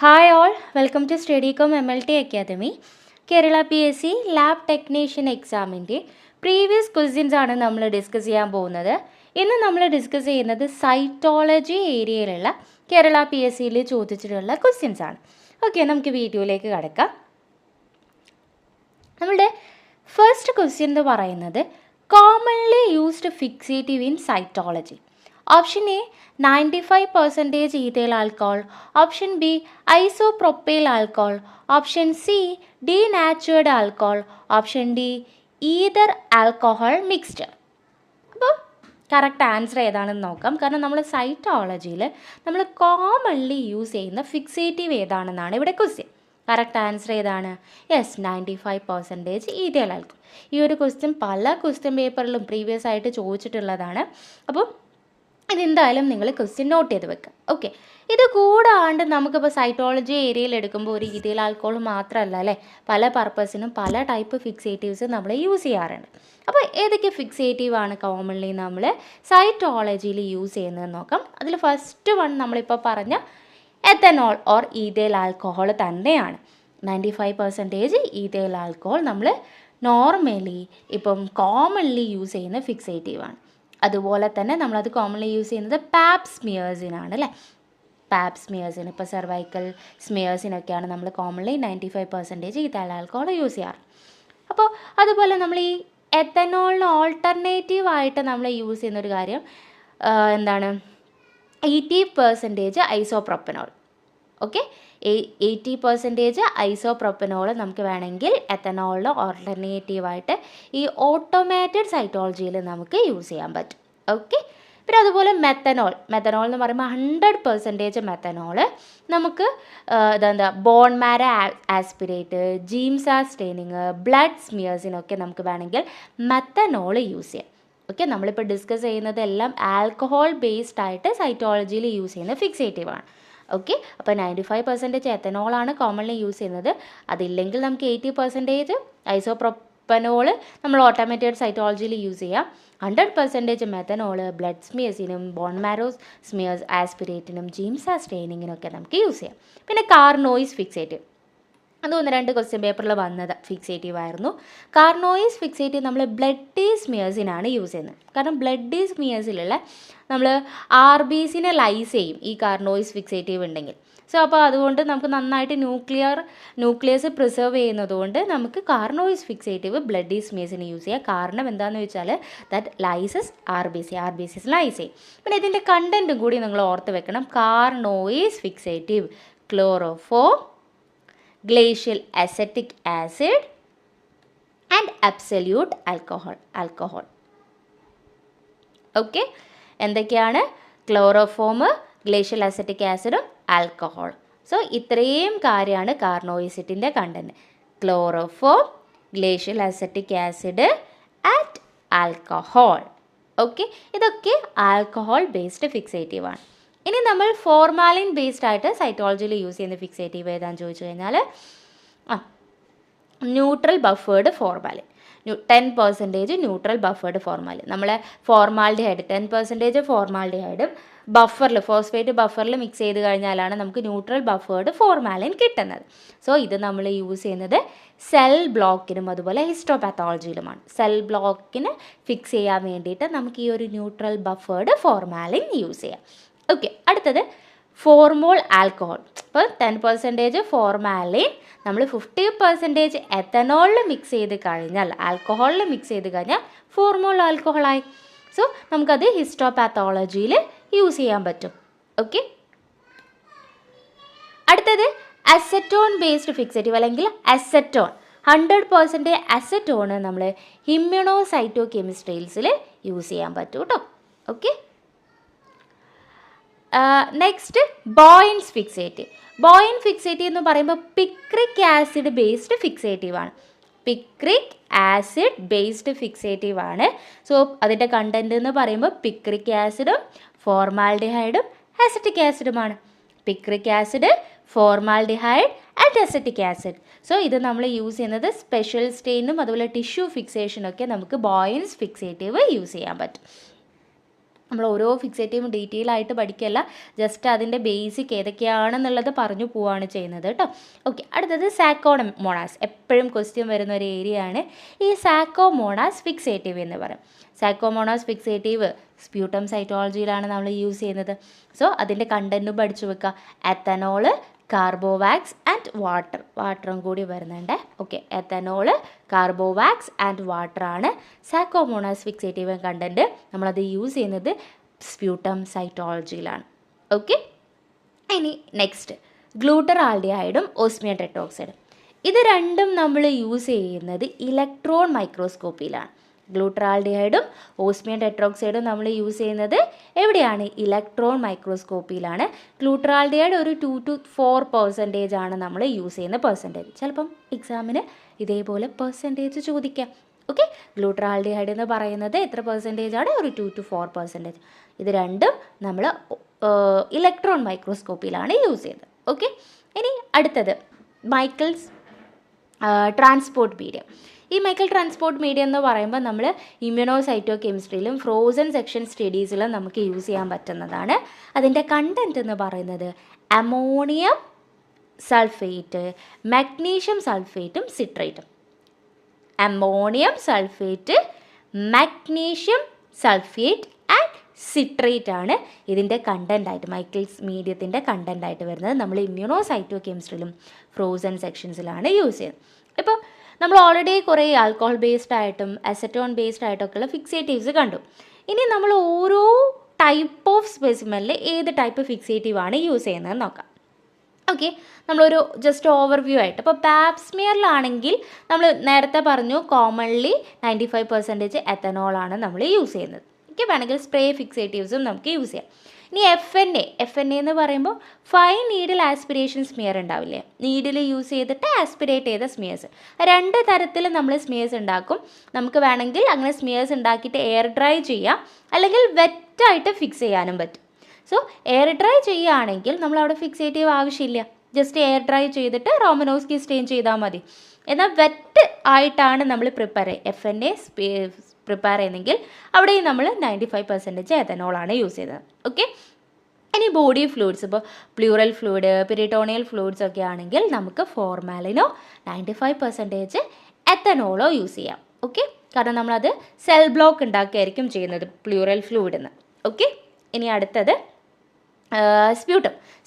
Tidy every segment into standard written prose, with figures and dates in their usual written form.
Hi all, welcome to studycom MLT academy. Kerala PSC lab technician എക്സാമിൻ്റെ previous questions ആണ് നമ്മൾ discuss ചെയ്യാൻ പോകുന്നത്. ഇന്ന് നമ്മൾ ഡിസ്കസ് ചെയ്യുന്നത് സൈറ്റോളജി ഏരിയയിലുള്ള കേരള PSCയിൽ ചോദിച്ചിട്ടുള്ള ക്വസ്റ്റ്യൻസ് ആണ്. ഓക്കെ, നമുക്ക് വീഡിയോയിലേക്ക് കടക്കാം. നമ്മളുടെ ഫസ്റ്റ് ക്വസ്റ്റ്യൻ എന്ന് പറയുന്നത് commonly used fixative in cytology. Option A 95% ethyl alcohol, option B isopropyl alcohol, option C denatured alcohol, option D either alcohol mixture. അപ്പോൾ കറക്റ്റ് ആൻസർ ഏതാണെന്ന് നോക്കാം. കാരണം നമ്മൾ സൈറ്റോളജിയിൽ നമ്മൾ കോമൺലി യൂസ് ചെയ്യുന്ന ഫിക്സേറ്റീവ് ഏതാണെന്നാണ് ഇവിടെ ക്വസ്റ്റ്യൻ. കറക്റ്റ് ആൻസർ ഏതാണ്? Yes, 95% ethyl alcohol. ഈ ഒരു ക്വസ്റ്റ്യൻ പല ക്വസ്റ്റ്യൻ പേപ്പറിലും പ്രീവിയസ് ആയിട്ട് ചോദിച്ചിട്ടുള്ളതാണ്. അപ്പോൾ ഇതെന്തായാലും നിങ്ങൾ ക്വസ്റ്റ്യൻ നോട്ട് ചെയ്ത് വെക്കുക. ഓക്കെ, ഇത് കൂടാണ്ട് നമുക്കിപ്പോൾ സൈറ്റോളജി ഏരിയയിൽ എടുക്കുമ്പോൾ ഒരു ഈഥൈൽ ആൽക്കഹോൾ മാത്രമല്ല അല്ലേ, പല പർപ്പസിനും പല ടൈപ്പ് ഫിക്സേറ്റീവ്സ് നമ്മൾ യൂസ് ചെയ്യാറുണ്ട്. അപ്പോൾ ഏതൊക്കെ ഫിക്സേറ്റീവ് ആണ് കോമൺലി നമ്മൾ സൈറ്റോളജിയിൽ യൂസ് ചെയ്യുന്നതെന്ന് നോക്കാം. അതിൽ ഫസ്റ്റ് വൺ നമ്മളിപ്പോൾ പറഞ്ഞ എത്തനോൾ ഓർ ഈഥൈൽ ആൽക്കഹോൾ തന്നെയാണ്. 95% ഈഥൈൽ ആൽക്കഹോൾ നമ്മൾ നോർമലി ഇപ്പം കോമൺലി യൂസ് ചെയ്യുന്ന ഫിക്സേറ്റീവാണ്. അതുപോലെ തന്നെ നമ്മളത് കോമൺലി യൂസ് ചെയ്യുന്നത് പാപ്പ് സ്മിയേഴ്സിനാണ് അല്ലേ. പാപ്പ് സ്മിയേഴ്സിന് ഇപ്പോൾ സെർവൈക്കൽ സ്മിയേഴ്സിനൊക്കെയാണ് നമ്മൾ കോമൺലി 95% ഈഥൈൽ ആൽക്കഹോൾ യൂസ് ചെയ്യാറ്. അപ്പോൾ അതുപോലെ നമ്മൾ ഈ എത്തനോളിന് ഓൾട്ടർനേറ്റീവായിട്ട് നമ്മൾ യൂസ് ചെയ്യുന്നൊരു കാര്യം എന്താണ്, 80% ഐസോപ്രോപ്പനോൾ. ഓക്കെ, 80% ഐസോപ്രോപ്പനോൾ നമുക്ക് വേണമെങ്കിൽ എത്തനോളിന് ഓൾട്ടർനേറ്റീവായിട്ട് ഈ ഓട്ടോമാറ്റഡ് സൈറ്റോളജിയിൽ നമുക്ക് യൂസ് ചെയ്യാൻ പറ്റും. ഓക്കെ, പിന്നെ അതുപോലെ മെത്തനോൾ എന്ന് പറയുമ്പോൾ 100% മെത്തനോൾ നമുക്ക് ബോൺ മാരോ ആസ്പിരേറ്റ്, ജീംസാ സ്റ്റെയിനിങ്, ബ്ലഡ് സ്മിയേഴ്സിനൊക്കെ നമുക്ക് വേണമെങ്കിൽ മെത്തനോൾ യൂസ് ചെയ്യാം. ഓക്കെ, നമ്മളിപ്പോൾ ഡിസ്കസ് ചെയ്യുന്നതെല്ലാം ആൽക്കഹോൾ ബേസ്ഡ് ആയിട്ട് സൈറ്റോളജിയിൽ യൂസ് ചെയ്യുന്ന ഫിക്സേറ്റീവാണ്. ഓക്കെ, അപ്പോൾ 95% എത്തനോളാണ് കോമൺലി യൂസ് ചെയ്യുന്നത്. അതില്ലെങ്കിൽ നമുക്ക് 80% ഐസോപ്രോപ്പനോൾ നമ്മൾ ഓട്ടോമാറ്റഡ് സൈറ്റോളജിയിൽ യൂസ് ചെയ്യാം. 100% മെത്തനോൾ ബ്ലഡ് സ്മിയേഴ്സിനും ബോൺ മാരോ സ്മിയേഴ്സ് ആസ്പിരേറ്റിനും ജീംസാ സ്റ്റെയിനിങ്ങിനൊക്കെ നമുക്ക് യൂസ് ചെയ്യാം. പിന്നെ കാർനോയിസ് ഫിക്സേറ്റീവ്, അത് 1-2 ക്വസ്റ്റ്യൻ പേപ്പറിൽ വന്നത് ഫിക്സേറ്റീവ് ആയിരുന്നു. കാർനോയിസ് ഫിക്സേറ്റീവ് നമ്മൾ ബ്ലഡ് സ്മിയേഴ്സിനാണ് യൂസ് ചെയ്യുന്നത്. കാരണം ബ്ലഡ് സ്മിയേഴ്സിലുള്ള നമ്മൾ RBCനെ ലൈസ് ചെയ്യും ഈ കാർനോയിസ് ഫിക്സേറ്റീവ് ഉണ്ടെങ്കിൽ. സോ അപ്പോൾ അതുകൊണ്ട് നമുക്ക് നന്നായിട്ട് ന്യൂക്ലിയസ് പ്രിസർവ് ചെയ്യുന്നതുകൊണ്ട് നമുക്ക് കാർനോയിസ് ഫിക്സേറ്റീവ് ബ്ലഡ് സ്മിയേഴ്സിന് യൂസ് ചെയ്യാം. കാരണം എന്താണെന്ന് വെച്ചാൽ ദാറ്റ് ലൈസസ് RBCs ലൈസ് ചെയ്യും. പിന്നെ ഇതിൻ്റെ കണ്ടൻറ്റും കൂടി നിങ്ങൾ ഓർത്ത് വെക്കണം. Carnoy's fixative chloroform, glacial acetic acid and absolute alcohol. Okay, എന്തൊക്കെയാണ്? ക്ലോറോഫോം, ഗ്ലേഷ്യൽ അസറ്റിക് ആസിഡും ആൽക്കഹോൾ. സോ ഇത്രയും കാര്യമാണ് കാർനോയിസിറ്റിൻ്റെ content. Chloroform, glacial acetic acid and alcohol. Okay, ഇതൊക്കെ ആൽക്കഹോൾ ബേസ്ഡ് ഫിക്സേറ്റീവ് ആണ്. ഇനി നമ്മൾ ഫോർമാലിൻ ബേസ്ഡ് ആയിട്ട് സൈറ്റോളജിയിൽ യൂസ് ചെയ്യുന്ന ഫിക്സേറ്റീവ് ഏതാണെന്ന് ചോദിച്ചു കഴിഞ്ഞാൽ neutral buffered formalin. 10% neutral buffered formalin. നമ്മളെ ഫോർമാൽഡിഹൈഡ് 10% ഫോർമാൽഡിഹൈഡും ഫോസ്ഫേറ്റ് ബഫറിൽ മിക്സ് ചെയ്ത് കഴിഞ്ഞാലാണ് നമുക്ക് ന്യൂട്രൽ ബഫേർഡ് ഫോർമാലിൻ കിട്ടുന്നത്. സോ ഇത് നമ്മൾ യൂസ് ചെയ്യുന്നത് സെൽ ബ്ലോക്കിനും അതുപോലെ ഹിസ്റ്റോപാത്തോളജിയിലുമാണ്. സെൽ ബ്ലോക്കിന് ഫിക്സ് ചെയ്യാൻ വേണ്ടിയിട്ട് നമുക്ക് ഈ ഒരു ന്യൂട്രൽ ബഫേർഡ് ഫോർമാലിൻ യൂസ് ചെയ്യാം. ഓക്കെ, അടുത്തത് ഫോർമോൾ ആൽക്കഹോൾ. ഇപ്പോൾ 10% ഫോർമാലിൻ നമ്മൾ 50% എത്തനോളിൽ മിക്സ് ചെയ്ത് കഴിഞ്ഞാൽ, ആൽക്കഹോളിൽ മിക്സ് ചെയ്ത് കഴിഞ്ഞാൽ ഫോർമോൾ ആൽക്കഹോളായി. സോ നമുക്കത് ഹിസ്റ്റോപാത്തോളജിയിൽ യൂസ് ചെയ്യാൻ പറ്റും. ഓക്കെ, അടുത്തത് അസറ്റോൺ ബേസ്ഡ് ഫിക്സേറ്റീവ് അല്ലെങ്കിൽ അസറ്റോൺ. 100% അസറ്റോണ് നമ്മൾ ഇമ്മ്യൂണോസൈറ്റോ കെമിസ്ട്രീസിൽ യൂസ് ചെയ്യാൻ പറ്റും കേട്ടോ. Okay, next Bouin's fixative. Bouin fixative എന്ന് പറയുമ്പോൾ പിക്രിക് ആസിഡ് ബേസ്ഡ് ഫിക്സേറ്റീവ് ആണ്. പിക്രിക് ആസിഡ് ബേസ്ഡ് ഫിക്സേറ്റീവ് ആണ്. സോ അതിൻ്റെ കണ്ടൻറ്റ് എന്ന് പറയുമ്പോൾ പിക്രിക് ആസിഡും ഫോർമാൽഡിഹൈഡും അസറ്റിക് ആസിഡുമാണ്. Picric acid, formaldehyde and acetic acid. So ഇത് നമ്മൾ യൂസ് ചെയ്യുന്നത് സ്പെഷ്യൽ സ്റ്റെയിനും അതുപോലെ ടിഷ്യൂ ഫിക്സേഷനൊക്കെ നമുക്ക് ബോയിൻസ് ഫിക്സേറ്റീവ് യൂസ് ചെയ്യാൻ പറ്റും. നമ്മൾ ഓരോ ഫിക്സേറ്റീവും ഡീറ്റെയിൽ ആയിട്ട് പഠിക്കുകയല്ല, ജസ്റ്റ് അതിൻ്റെ ബേസിക് ഏതൊക്കെയാണെന്നുള്ളത് പറഞ്ഞു പോവുകയാണ് ചെയ്യുന്നത് കേട്ടോ. ഓക്കെ, അടുത്തത് സാക്കോമോണാസ്. എപ്പോഴും ക്വസ്റ്റ്യൻ വരുന്ന ഒരു ഏരിയ ആണ് ഈ സാക്കോമോണാസ് ഫിക്സേറ്റീവ് എന്ന് പറയും. സാക്കോമോണാസ് ഫിക്സേറ്റീവ് സ്പ്യൂട്ടം സൈറ്റോളജിയിലാണ് നമ്മൾ യൂസ് ചെയ്യുന്നത്. സോ അതിൻ്റെ കണ്ടൻറ്റും പഠിച്ചു വെക്കുക. എത്തനോള്, കാർബോവാക്സ് ആൻഡ് വാട്ടറും കൂടി വരുന്നുണ്ട്. ഓക്കെ, എത്തനോള്, കാർബോവാക്സ് ആൻഡ് വാട്ടറാണ് സാക്കോമോണാസ് ഫിക്സേറ്റീവ് കണ്ടൻറ്റ്. നമ്മളത് യൂസ് ചെയ്യുന്നത് സ്പ്യൂട്ടം സൈറ്റോളജിയിലാണ്. ഓക്കെ, ഇനി നെക്സ്റ്റ് ഗ്ലൂട്ടറാൾഡിഹൈഡും ഓസ്മിയം ടെട്രോക്സൈഡും. ഇത് രണ്ടും നമ്മൾ യൂസ് ചെയ്യുന്നത് ഇലക്ട്രോൺ മൈക്രോസ്കോപ്പിയിലാണ്. ഗ്ലൂട്ടറാൾഡിഹൈഡും ഓസ്മിയം ടെട്രോക്സൈഡും നമ്മൾ യൂസ് ചെയ്യുന്നത് എവിടെയാണ്? ഇലക്ട്രോൺ മൈക്രോസ്കോപ്പിയിലാണ്. ഗ്ലൂട്ടറാൾഡിഹൈഡ് ഒരു 2 to 4% ആണ് നമ്മൾ യൂസ് ചെയ്യുന്ന പെർസെൻറ്റേജ്. ചിലപ്പം എക്സാമിന് ഇതേപോലെ പെർസെൻറ്റേജ് ചോദിക്കാം. ഓക്കെ, ഗ്ലൂട്ടറാൾഡിഹൈഡ് എന്ന് പറയുന്നത് എത്ര പെർസെൻറ്റേജ് ആണ്? ഒരു 2 to 4%. ഇത് രണ്ടും നമ്മൾ ഇലക്ട്രോൺ മൈക്രോസ്കോപ്പിയിലാണ് യൂസ് ചെയ്യുന്നത്. ഓക്കെ, ഇനി അടുത്തത് മൈക്കിൾസ് ട്രാൻസ്പോർട്ട് മീഡിയം. ഈ മൈക്കിൾ ട്രാൻസ്പോർട്ട് മീഡിയം എന്ന് പറയുമ്പോൾ നമ്മൾ ഇമ്മ്യൂണോ സൈറ്റോ കെമിസ്ട്രിയിലും ഫ്രോസൺ സെക്ഷൻ സ്റ്റഡീസിലും നമുക്ക് യൂസ് ചെയ്യാൻ പറ്റുന്നതാണ്. അതിൻ്റെ കണ്ടൻറ്റ് എന്ന് പറയുന്നത് അമോണിയം സൾഫേറ്റ്, മഗ്നീഷ്യം സൾഫേറ്റും സിട്രേറ്റും. Ammonium sulphate, magnesium sulphate and citrate ആണ് ഇതിൻ്റെ കണ്ടൻ്റായിട്ട്, മൈക്കിൾസ് മീഡിയത്തിൻ്റെ കണ്ടൻ്റായിട്ട് വരുന്നത്. നമ്മൾ ഇമ്മ്യൂണോ സൈറ്റോ കെമിസ്ട്രിയിലും ഫ്രോസൺ സെക്ഷൻസിലാണ് യൂസ് ചെയ്യുന്നത്. ഇപ്പോൾ നമ്മൾ ഓൾറെഡി കുറേ ആൽക്കഹോൾ ബേസ്ഡ് ആയിട്ടും അസറ്റോൺ ബേസ്ഡ് ആയിട്ടൊക്കെയുള്ള ഫിക്സേറ്റീവ്സ് കണ്ടു. ഇനി നമ്മൾ ഓരോ ടൈപ്പ് ഓഫ് സ്പെസിമെനിൽ ഏത് ടൈപ്പ് ഫിക്സേറ്റീവ് ആണ് യൂസ് ചെയ്യുന്നതെന്ന് നോക്കാം. ഓക്കെ, നമ്മളൊരു ജസ്റ്റ് ഓവർവ്യൂ ആയിട്ട്, ഇപ്പോൾ പാപ്സ്മിയറിലാണെങ്കിൽ നമ്മൾ നേരത്തെ പറഞ്ഞു കോമൺലി 95% എത്തനോളാണ് നമ്മൾ യൂസ് ചെയ്യുന്നത്. ഓക്കെ, വേണമെങ്കിൽ സ്പ്രേ ഫിക്സേറ്റീവ്സും നമുക്ക് യൂസ് ചെയ്യാം. ഇനി എഫ് എൻ എ എന്ന് പറയുമ്പോൾ ഫൈൻ നീഡിൽ ആസ്പിരേഷൻ സ്മിയർ ഉണ്ടാവില്ലേ, നീഡിൽ യൂസ് ചെയ്തിട്ട് ആസ്പിരേറ്റ് ചെയ്ത സ്മിയേഴ്സ്. 2 തരത്തിൽ നമ്മൾ സ്മിയേഴ്സ് ഉണ്ടാക്കും. നമുക്ക് വേണമെങ്കിൽ അങ്ങനെ സ്മിയേഴ്സ് ഉണ്ടാക്കിയിട്ട് എയർ ഡ്രൈ ചെയ്യാം, അല്ലെങ്കിൽ വെറ്റായിട്ട് ഫിക്സ് ചെയ്യാനും പറ്റും. സോ എയർ ഡ്രൈ ചെയ്യുകയാണെങ്കിൽ നമ്മളവിടെ ഫിക്സേറ്റീവ് ആവശ്യമില്ല, ജസ്റ്റ് എയർ ഡ്രൈ ചെയ്തിട്ട് റോമനോസ്കി സ്റ്റെയിൻ ചെയ്താൽ മതി. എന്നാൽ വെറ്റ് ആയിട്ടാണ് നമ്മൾ എഫ് എൻ എ പ്രിപ്പയർ ചെയ്യുന്നെങ്കിൽ അവിടെയും നമ്മൾ 95% എത്തനോളാണ് യൂസ് ചെയ്യുന്നത്. ഓക്കെ, ഇനി ബോഡി ഫ്ലൂയിഡ്സ്, ഇപ്പോൾ പ്ലൂറൽ ഫ്ലൂയിഡ്, പെരിറ്റോണിയൽ ഫ്ലൂയിഡ്സ് ഒക്കെ ആണെങ്കിൽ നമുക്ക് ഫോർമാലിനോ 95% എത്തനോളോ യൂസ് ചെയ്യാം. ഓക്കെ, കാരണം നമ്മളത് സെൽ ബ്ലോക്ക് ഉണ്ടാക്കിയായിരിക്കും ചെയ്യുന്നത് പ്ലൂറൽ ഫ്ലൂയിഡിന്ന്. ഓക്കെ, ഇനി അടുത്തത്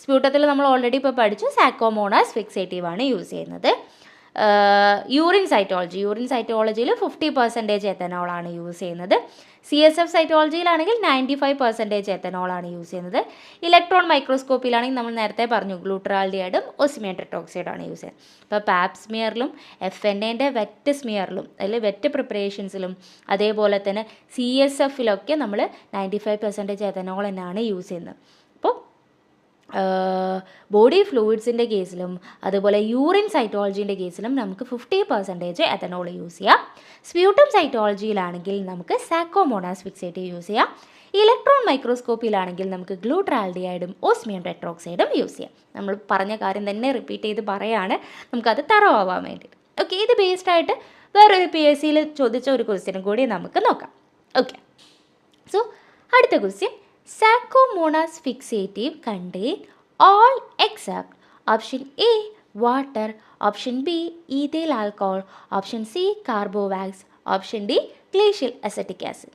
സ്പ്യൂട്ടത്തിൽ നമ്മൾ ഓൾറെഡി ഇപ്പോൾ പഠിച്ചു സാക്കോമോണാസ് ഫിക്സേറ്റീവ് ആണ് യൂസ് ചെയ്യുന്നത്. യൂറിൻ സൈറ്റോളജിയിൽ 50% എത്തനോളാണ് യൂസ് ചെയ്യുന്നത്. CSF സൈറ്റോളജിയിലാണെങ്കിൽ 95% എത്തനോളാണ് യൂസ് ചെയ്യുന്നത്. ഇലക്ട്രോൺ മൈക്രോസ്കോപ്പിയിലാണെങ്കിൽ നമ്മൾ നേരത്തെ പറഞ്ഞു ഗ്ലൂട്ടറാൾഡിഹൈഡും ഓസ്മിയം ടെട്രോക്സൈഡാണ് യൂസ് ചെയ്യുന്നത്. ഇപ്പോൾ പാപ്സ്മിയറിലും FNAൻ്റെ വെറ്റ് സ്മിയറിലും അതിൽ വെറ്റ് പ്രിപ്പറേഷൻസിലും അതേപോലെ തന്നെ CSFലൊക്കെ നമ്മൾ 95% എത്തനോൾ തന്നെയാണ് യൂസ് ചെയ്യുന്നത്. അപ്പോൾ ബോഡി ഫ്ലൂയിഡ്സിൻ്റെ കേസിലും അതുപോലെ യൂറിൻ സൈറ്റോളജീൻ്റെ കേസിലും നമുക്ക് 50% എത്തനോൾ യൂസ് ചെയ്യാം. സ്പ്യൂട്ടം സൈറ്റോളജിയിലാണെങ്കിൽ നമുക്ക് സാക്കോമോണാസ് ഫിക്സേറ്റീവ് യൂസ് ചെയ്യാം. ഇലക്ട്രോൺ മൈക്രോസ്കോപ്പിയിലാണെങ്കിൽ നമുക്ക് ഗ്ലൂട്ടറാൾഡിഹൈഡും ഓസ്മിയം ടെട്രോക്സൈഡും യൂസ് ചെയ്യാം. നമ്മൾ പറഞ്ഞ കാര്യം തന്നെ റിപ്പീറ്റ് ചെയ്ത് പറയാണ്, നമുക്കത് തറവാൻ വേണ്ടിയിട്ട്. ഓക്കെ, ഇത് ബേസ്ഡ് ആയിട്ട് വേറൊരു PSCയിൽ ചോദിച്ച ഒരു ക്വസ്റ്റ്യനും കൂടി നമുക്ക് നോക്കാം. ഓക്കെ, സോ അടുത്ത question, Saccomanno's fixative contain all except option A water, option B ethyl alcohol, option C carbovax, option D glacial acetic acid.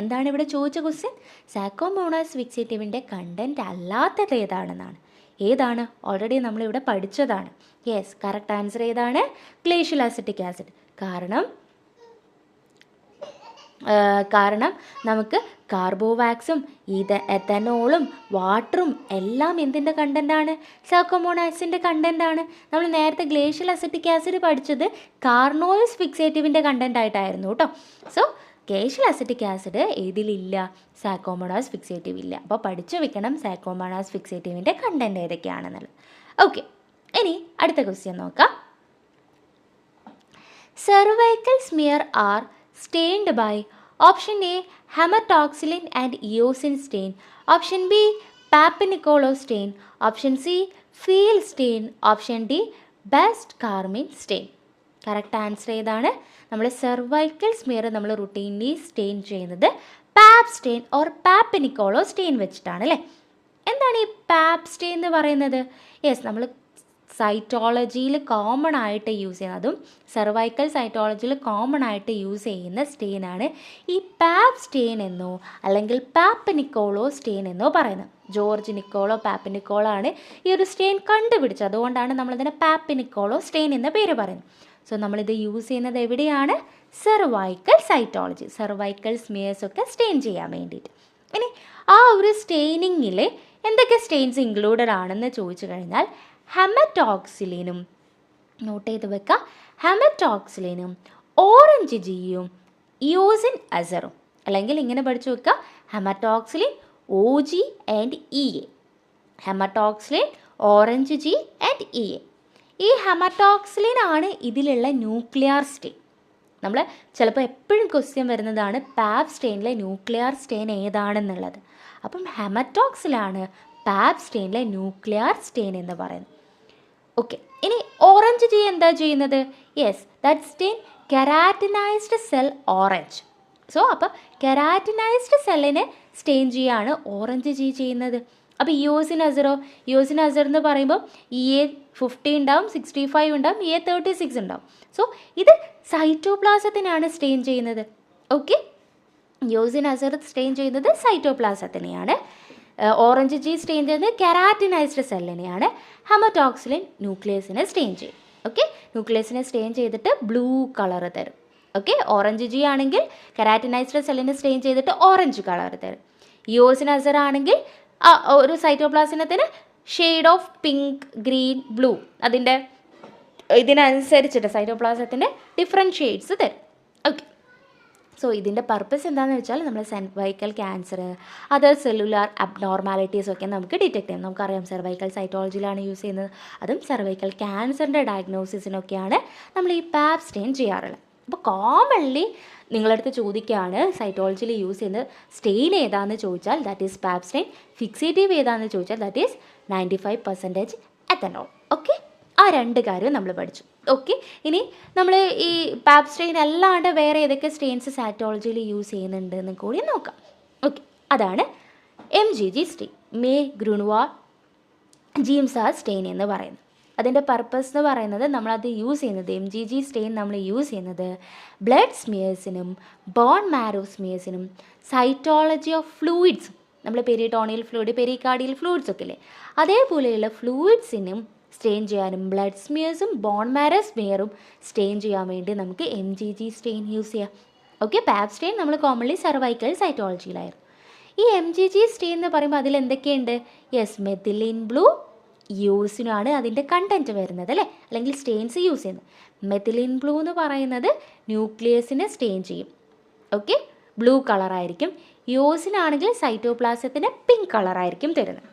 എന്താണ് ഇവിടെ ചോദിച്ച ക്വസ്റ്റ്യൻ? സാക്കോമോണാസ് ഫിക്സേറ്റീവിൻ്റെ കണ്ടൻറ്റ് അല്ലാത്തത് ഏതാണെന്നാണ്. ഏതാണ്? ഓൾറെഡി നമ്മളിവിടെ പഠിച്ചതാണ്. യെസ്, കറക്റ്റ് ആൻസർ ഏതാണ്? Glacial acetic acid. കാരണം നമുക്ക് കാർബോവാക്സും എത്തനോളും വാട്ടറും എല്ലാം എന്തിൻ്റെ കണ്ടൻ്റാണ്? സാക്കോമോണാസിൻ്റെ കണ്ടൻ്റാണ്. നമ്മൾ നേരത്തെ ഗ്ലേഷ്യൽ അസറ്റിക് ആസിഡ് പഠിച്ചത് കാർനോയിസ് ഫിക്സേറ്റീവിൻ്റെ കണ്ടൻ്റായിട്ടായിരുന്നു കേട്ടോ. സോ ഗ്ലേഷ്യൽ അസറ്റിക് ആസിഡ് ഏതിലില്ല? സാക്കോമോണാസ് ഫിക്സേറ്റീവ് ഇല്ല. അപ്പോൾ പഠിച്ചു വെക്കണം സാക്കോമോണാസ് ഫിക്സേറ്റീവിൻ്റെ കണ്ടൻറ്റ് ഏതൊക്കെയാണെന്നുള്ളത്. ഓക്കെ, ഇനി അടുത്ത ക്വസ്റ്റ്യൻ നോക്കാം. Cervical smear are stained by option A hematoxylin and eosin stain, option B Papanicolo stain, option C field stain, option D best carmine stain. Correct answer ഏതാണ്? നമ്മൾ cervical smear നമ്മൾ routinely stain ചെയ്യുന്നത് പാപ്പ് stain or പാപ്പിനിക്കോളോ stain വെച്ചിട്ടാണ് അല്ലേ. എന്താണ് ഈ പാപ്പ് stain എന്ന് പറയുന്നത്? യെസ്, നമ്മൾ സൈറ്റോളജിയിൽ കോമൺ ആയിട്ട് യൂസ് ചെയ്യുന്ന, അതും സെർവൈക്കൽ സൈറ്റോളജിയിൽ കോമൺ ആയിട്ട് യൂസ് ചെയ്യുന്ന സ്റ്റെയിനാണ് ഈ പാപ്പ് സ്റ്റെയിൻ എന്നോ അല്ലെങ്കിൽ പാപ്പിനിക്കോളോ സ്റ്റെയിൻ എന്നോ പറയുന്നത്. ജോർജ് നിക്കോളോ പാപ്പിനിക്കോളോ ആണ് ഈ ഒരു സ്റ്റെയിൻ കണ്ടുപിടിച്ചത്. അതുകൊണ്ടാണ് നമ്മളിതിനെ പാപ്പിനിക്കോളോ സ്റ്റെയിൻ എന്ന പേര് പറയുന്നത്. സോ നമ്മളിത് യൂസ് ചെയ്യുന്നത് എവിടെയാണ്? സെർവൈക്കൽ സൈറ്റോളജി, സെർവൈക്കൽ സ്മിയേഴ്സ് ഒക്കെ സ്റ്റെയിൻ ചെയ്യാൻ വേണ്ടിയിട്ട്. ഇനി ആ ഒരു സ്റ്റെയിനിങ്ങിൽ എന്തൊക്കെ സ്റ്റെയിൻസ് ഇൻക്ലൂഡഡ് ആണെന്ന് ചോദിച്ചു കഴിഞ്ഞാൽ ഹെമറ്റോക്സിലിനും, നോട്ട് ചെയ്ത് വെക്കുക, ഹെമറ്റോക്സിലിനും ഓറഞ്ച് ജിയും ഇയോസിൻ അസറും, അല്ലെങ്കിൽ ഇങ്ങനെ പഠിച്ചു വെക്കുക, haematoxylin OG and EA, haematoxylin orange G and EA. ഈ ഹെമറ്റോക്സിലിൻ ആണ് ഇതിലുള്ള ന്യൂക്ലിയർ സ്റ്റെയിൻ. നമ്മൾ ചിലപ്പോൾ എപ്പോഴും ക്വസ്റ്റ്യൻ വരുന്നതാണ് പാപ്പ് സ്റ്റെയിനിലെ ന്യൂക്ലിയർ സ്റ്റെയിൻ ഏതാണെന്നുള്ളത്. അപ്പം ഹെമറ്റോക്സിലാണ് പാപ്പ് സ്റ്റെയിനിലെ ന്യൂക്ലിയർ സ്റ്റെയിൻ എന്ന് പറയുന്നത്. ഓക്കെ, ഇനി ഓറഞ്ച് ജി എന്താ ചെയ്യുന്നത്? Yes, that stain keratinized cell orange. So അപ്പോൾ കെരാറ്റിനൈസ്ഡ് സെല്ലിനെ സ്റ്റെയിൻ ചെയ്യാണ് ഓറഞ്ച് ജി ചെയ്യുന്നത്. അപ്പോൾ ഇയോസിൻ അസറോ? ഇയോസിൻ അസർ എന്ന് പറയുമ്പോൾ EA 50 ഉണ്ടാവും, 65 ഉണ്ടാവും, EA 36 ഉണ്ടാവും. സോ ഇത് സൈറ്റോപ്ലാസത്തിനാണ് സ്റ്റെയിൻ ചെയ്യുന്നത്. ഓക്കെ, ഇയോസിൻ അസർ സ്റ്റെയിൻ ചെയ്യുന്നത് സൈറ്റോപ്ലാസത്തിനെയാണ്, ഓറഞ്ച് ജി സ്റ്റെയിൻ ചെയ്യുന്നത് കെരാറ്റിനൈസ്ഡ് സെല്ലിനെയാണ്, ഹെമറ്റോക്സിലിൻ ന്യൂക്ലിയസിനെ സ്റ്റെയിൻ ചെയ്യും. ഓക്കെ, ന്യൂക്ലിയസിനെ സ്റ്റെയിൻ ചെയ്തിട്ട് ബ്ലൂ കളർ തരും. ഓക്കെ, ഓറഞ്ച് ജി ആണെങ്കിൽ കെരാറ്റിനൈസ്ഡ് സെല്ലിനെ സ്റ്റെയിൻ ചെയ്തിട്ട് ഓറഞ്ച് കളർ തരും. ഇയോസിൻ അസർ ആണെങ്കിൽ ഒരു സൈറ്റോപ്ലാസത്തിന് shade of pink, green, blue, അതിൻ്റെ ഇതിനനുസരിച്ചിട്ട് സൈറ്റോപ്ലാസത്തിൻ്റെ ഡിഫറെൻറ്റ് ഷെയ്ഡ്സ് തരും. ഓക്കെ, സോ ഇതിൻ്റെ പർപ്പസ് എന്താണെന്ന് വെച്ചാൽ നമ്മൾ cervical cancer, other cellular abnormalities ഒക്കെ നമുക്ക് ഡിറ്റക്ട് ചെയ്യാം. നമുക്കറിയാം സെർവൈക്കൽ സൈറ്റോളജിയിലാണ് യൂസ് ചെയ്യുന്നത്. അതും സെർവൈക്കൽ ക്യാൻസറിൻ്റെ ഡയഗ്നോസിസിനൊക്കെയാണ് നമ്മൾ ഈ പാപ്പ് സ്റ്റെയിൻ ചെയ്യാറുള്ളത്. അപ്പോൾ കോമൺലി നിങ്ങളടുത്ത് ചോദിക്കുകയാണ് സൈറ്റോളജിയിൽ യൂസ് ചെയ്യുന്നത് സ്റ്റെയിൻ ഏതാണെന്ന് ചോദിച്ചാൽ ദാറ്റ് ഈസ് പാപ്പ് സ്റ്റെയിൻ, ഫിക്സേറ്റീവ് ഏതാണെന്ന് ചോദിച്ചാൽ ദാറ്റ് ഈസ് 95% എത്തനോൾ. ഓക്കെ, ആ രണ്ട് കാര്യം നമ്മൾ പഠിച്ചു. ഓക്കെ, ഇനി നമ്മൾ ഈ പാപ്പ് സ്റ്റെയിൻ അല്ലാണ്ട് വേറെ ഏതൊക്കെ സ്റ്റെയിൻസ് സൈറ്റോളജിയിൽ യൂസ് ചെയ്യുന്നുണ്ടെന്ന് കൂടി നോക്കാം. ഓക്കെ, അതാണ് MGG സ്റ്റെയിൻ, മേ ഗ്രൂൺവാ ജീംസാ സ്റ്റെയിൻ എന്ന് പറയുന്നത്. അതിൻ്റെ പർപ്പസ് എന്ന് പറയുന്നത് നമ്മളത് യൂസ് ചെയ്യുന്നത് MGG സ്റ്റെയിൻ നമ്മൾ യൂസ് ചെയ്യുന്നത് ബ്ലഡ് സ്മിയേഴ്സിനും ബോൺ മാരോ സ്മിയേഴ്സിനും സൈറ്റോളജി ഓഫ് ഫ്ലൂയിഡ്സും, നമ്മൾ പെരിട്ടോണിയൽ ഫ്ലൂയിഡ്, പെരികാർഡിയൽ ഫ്ലൂയിഡ്സ് ഒക്കെ ഇല്ലേ, അതേപോലെയുള്ള ഫ്ലൂയിഡ്സിനും സ്റ്റെയിൻ ചെയ്യാനും ബ്ലഡ് സ്മിയേഴ്സും ബോൺ മാരോ സ്മിയറും സ്റ്റെയിൻ ചെയ്യാൻ വേണ്ടി നമുക്ക് MGG സ്റ്റെയിൻ യൂസ് ചെയ്യാം. ഓക്കെ, പാപ്പ് സ്റ്റെയിൻ നമ്മൾ കോമൺലി സെർവൈക്കൽ സൈറ്റോളജിയിലായിരുന്നു. ഈ MGG സ്റ്റെയിൻ എന്ന് പറയുമ്പോൾ അതിൽ എന്തൊക്കെയുണ്ട്? യെസ്, മെത്തിലിൻ ബ്ലൂ യൂസിനാണ് അതിൻ്റെ കണ്ടൻറ്റ് വരുന്നത് അല്ലേ, അല്ലെങ്കിൽ സ്റ്റെയിൻസ് യൂസ് ചെയ്യുന്നത്. മെത്തിലിൻ ബ്ലൂ എന്ന് പറയുന്നത് ന്യൂക്ലിയസിനെ സ്റ്റെയിൻ ചെയ്യും. ഓക്കെ, ബ്ലൂ കളറായിരിക്കും. യോസിനാണെങ്കിൽ സൈറ്റോപ്ലാസത്തിന് പിങ്ക് കളറായിരിക്കും തരുന്നത്.